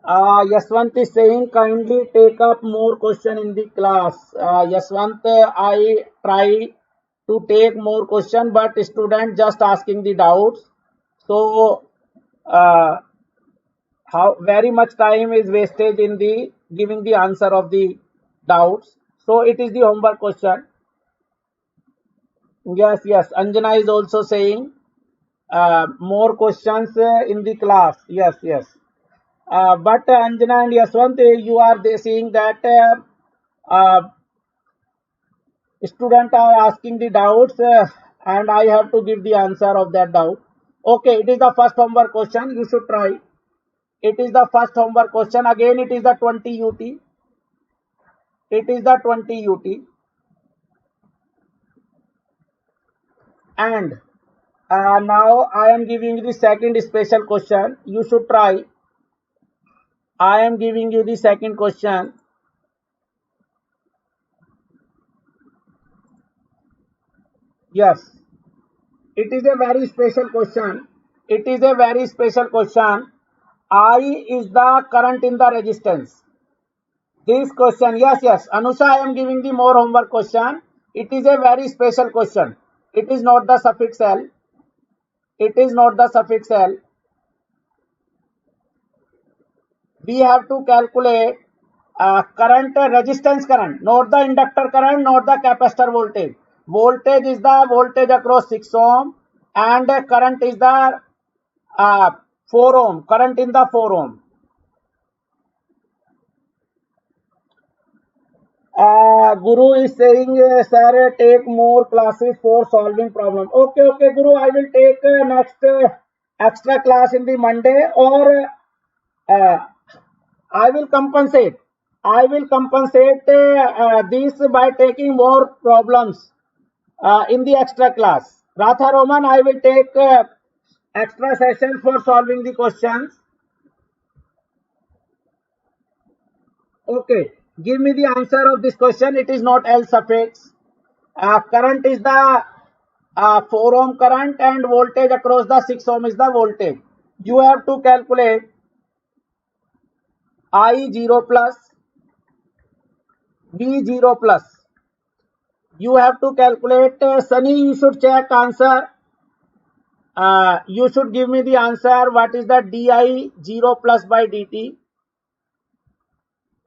Yaswant is saying kindly take up more question in the class. Yaswant, I try to take more question, but student just asking the doubts. So how very much time is wasted in the giving the answer of the doubts. So it is the homework question. Yes, yes. Anjana is also saying more questions in the class. Yes, yes. But Anjana and Yaswant, you are saying that students are asking the doubts and I have to give the answer of that doubt. Okay, it is the first homework question. You should try. It is the first homework question. Again, it is the 20 UT. It is the 20 UT. And now I am giving you the second special question. You should try. I am giving you the second question. Yes. It is a very special question. It is a very special question. I is the current in the resistance. This question, yes, yes. Anusha, I am giving the more homework question. It is a very special question. It is not the suffix L. It is not the suffix L. We have to calculate current, resistance current, not the inductor current, not the capacitor voltage. Voltage is the voltage across 6 ohm and current is the 4 ohm, current in the 4 ohm. Guru is saying, sir, take more classes for solving problem. Okay, okay, Guru, I will take next extra class in the Monday, or I will compensate. I will compensate this by taking more problems in the extra class. Ratha Roman, I will take extra session for solving the questions. Okay, give me the answer of this question. It is not L suffix. Current is the 4 ohm current, and voltage across the 6 ohm is the voltage. You have to calculate I 0 plus, V 0 plus. You have to calculate. Sunny, you should check answer. You should give me the answer. What is the di 0 plus by dt,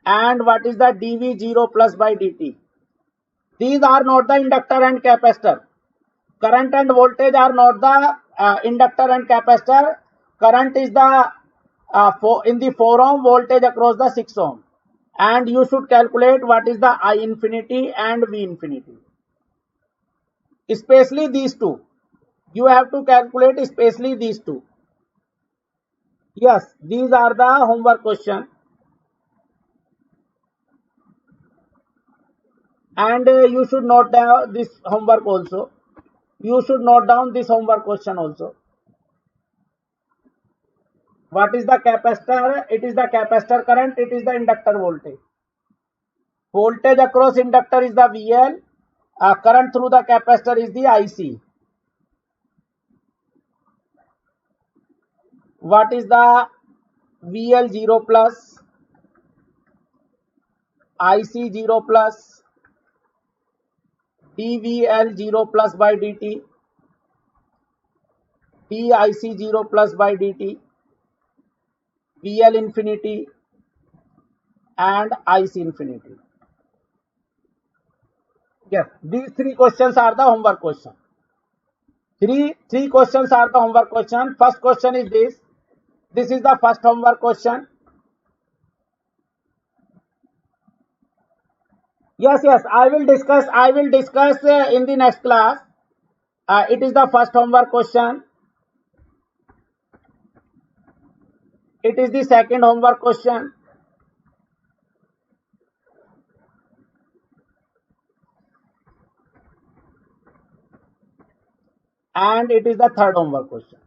and what is the dv 0 plus by dt? These are not the inductor and capacitor. Current and voltage are not the inductor and capacitor. Current is the in the 4 ohm, voltage across the 6 ohm. And you should calculate what is the I infinity and V infinity. Especially these two. You have to calculate especially these two. Yes, these are the homework question. And you should note down this homework also. You should note down this homework question also. What is the capacitor? It is the capacitor current. It is the inductor voltage. Voltage across inductor is the VL. Current through the capacitor is the IC. What is the VL 0 plus, IC 0 plus, dVL 0 plus by dt, dic 0 plus by dt, VL infinity and IC infinity. Yes, these three questions are the homework question. Three questions are the homework question. First question is this. This is the first homework question. Yes, I will discuss in the next class. It is the first homework question. It is the second homework question. And it is the third homework question.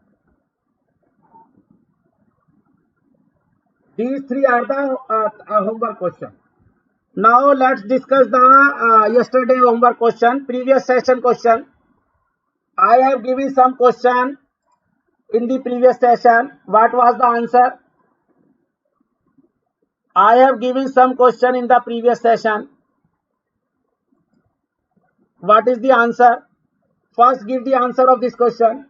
These three are the homework question. Now let's discuss the yesterday homework question, previous session question. I have given some question in the previous session. What was the answer? I have given some question in the previous session. What is the answer? First give the answer of this question.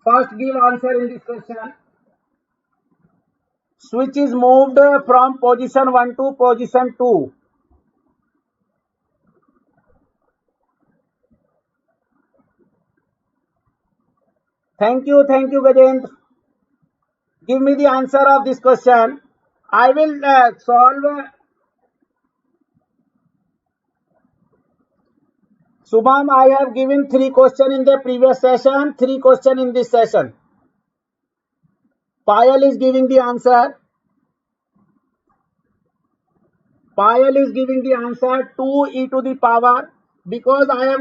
First give answer in this question. Switch is moved from position 1 to position 2. Thank you, Gajendra. Give me the answer of this question. I will solve. Subham, I have given 3 questions in the previous session, 3 questions in this session. Payal is giving the answer. Payal is giving the answer 2e to the power, because I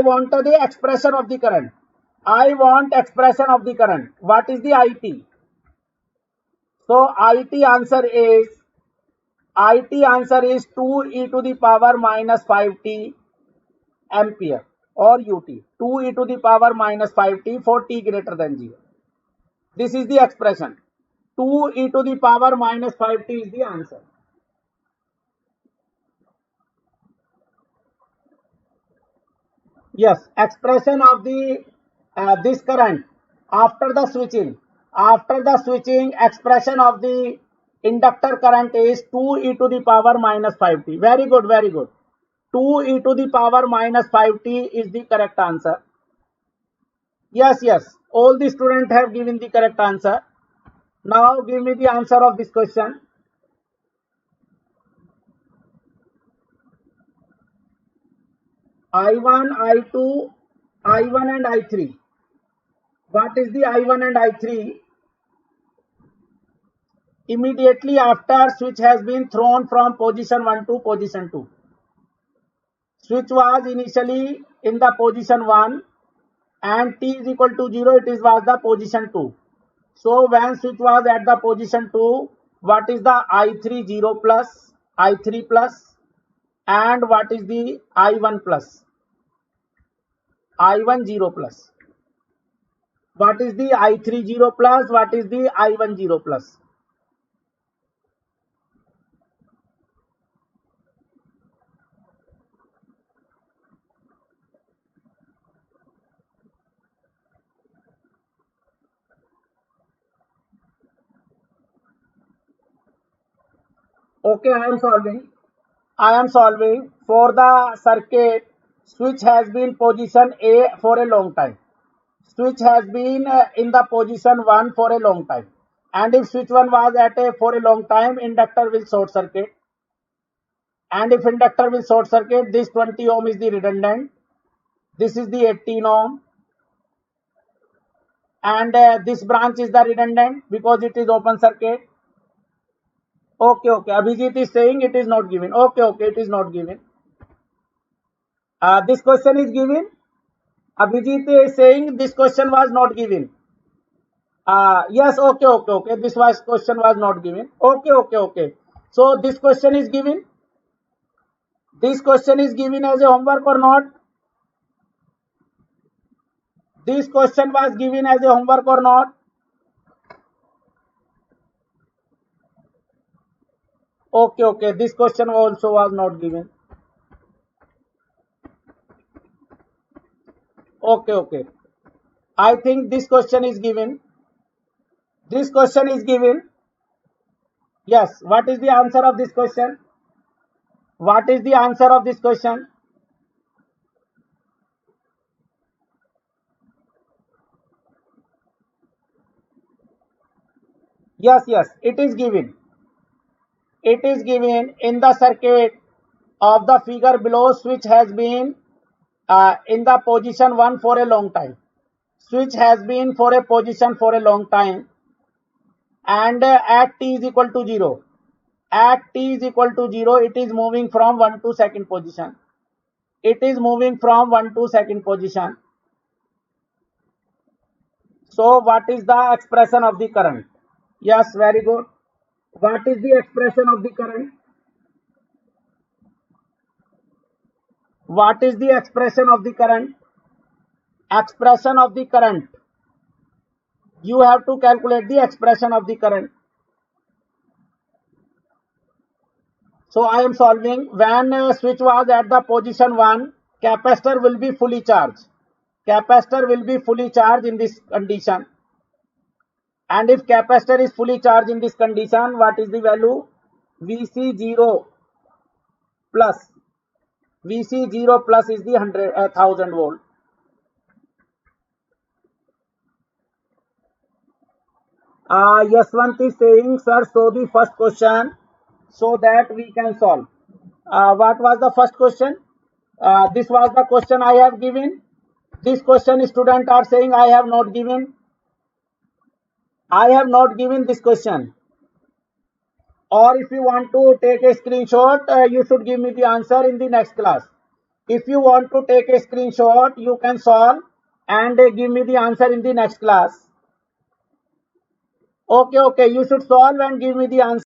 want the expression of the current. I want expression of the current. What is the IT? So IT answer is 2e to the power minus 5t ampere or ut. 2e to the power minus 5t for t greater than 0. This is the expression. 2e to the power minus 5t is the answer. Yes, expression of the this current after the switching. After the switching, expression of the inductor current is 2e to the power minus 5t. Very good, 2e to the power minus 5t is the correct answer. Yes, all the students have given the correct answer. Now give me the answer of this question. I1, I2, I1 and I3. what is the I1 and I3 immediately after switch has been thrown from position 1 to position 2. Switch was initially in the position 1 and t is equal to 0, it was the position 2. So when switch was at the position 2, what is the I3 0 plus, I3 plus, and what is the I1 plus? I1 0 plus. What is the I3 0 plus? What is the I1 0 plus? Okay, I am solving. For the circuit, switch has been position A for a long time. Switch has been in the position 1 for a long time. And if switch 1 was at A for a long time, inductor will short circuit. And if inductor will short circuit, this 20 ohm is the redundant. This is the 18 ohm. And this branch is the redundant because it is open circuit. Okay. Abhijit is saying it is not given. Okay, it is not given. This question is given. Abhijit is saying this question was not given. Yes, okay. This question was not given. Okay. So this question is given. This question is given as a homework or not? This question was given as a homework or not? Okay. This question also was not given. Okay. I think this question is given. This question is given. Yes. What is the answer of this question? What is the answer of this question? Yes. It is given. It is given in the circuit of the figure below. Switch has been in the position 1 for a long time. Switch has been for a position for a long time. And at t is equal to 0. At t is equal to 0, it is moving from 1 to second position. It is moving from 1 to second position. So what is the expression of the current? Yes, very good. What is the expression of the current? What is the expression of the current? Expression of the current. You have to calculate the expression of the current. So I am solving. When switch was at the position 1, capacitor will be fully charged. Capacitor will be fully charged in this condition. And if capacitor is fully charged in this condition, what is the value? Vc0 plus. Vc0 plus is the 1000 volt. Yaswant is saying, sir, show the first question so that we can solve. What was the first question? This was the question I have given. This question students are saying I have not given. I have not given this question. Or if you want to take a screenshot, you should give me the answer in the next class. If you want to take a screenshot, you can solve and give me the answer in the next class. Okay. You should solve and give me the answer.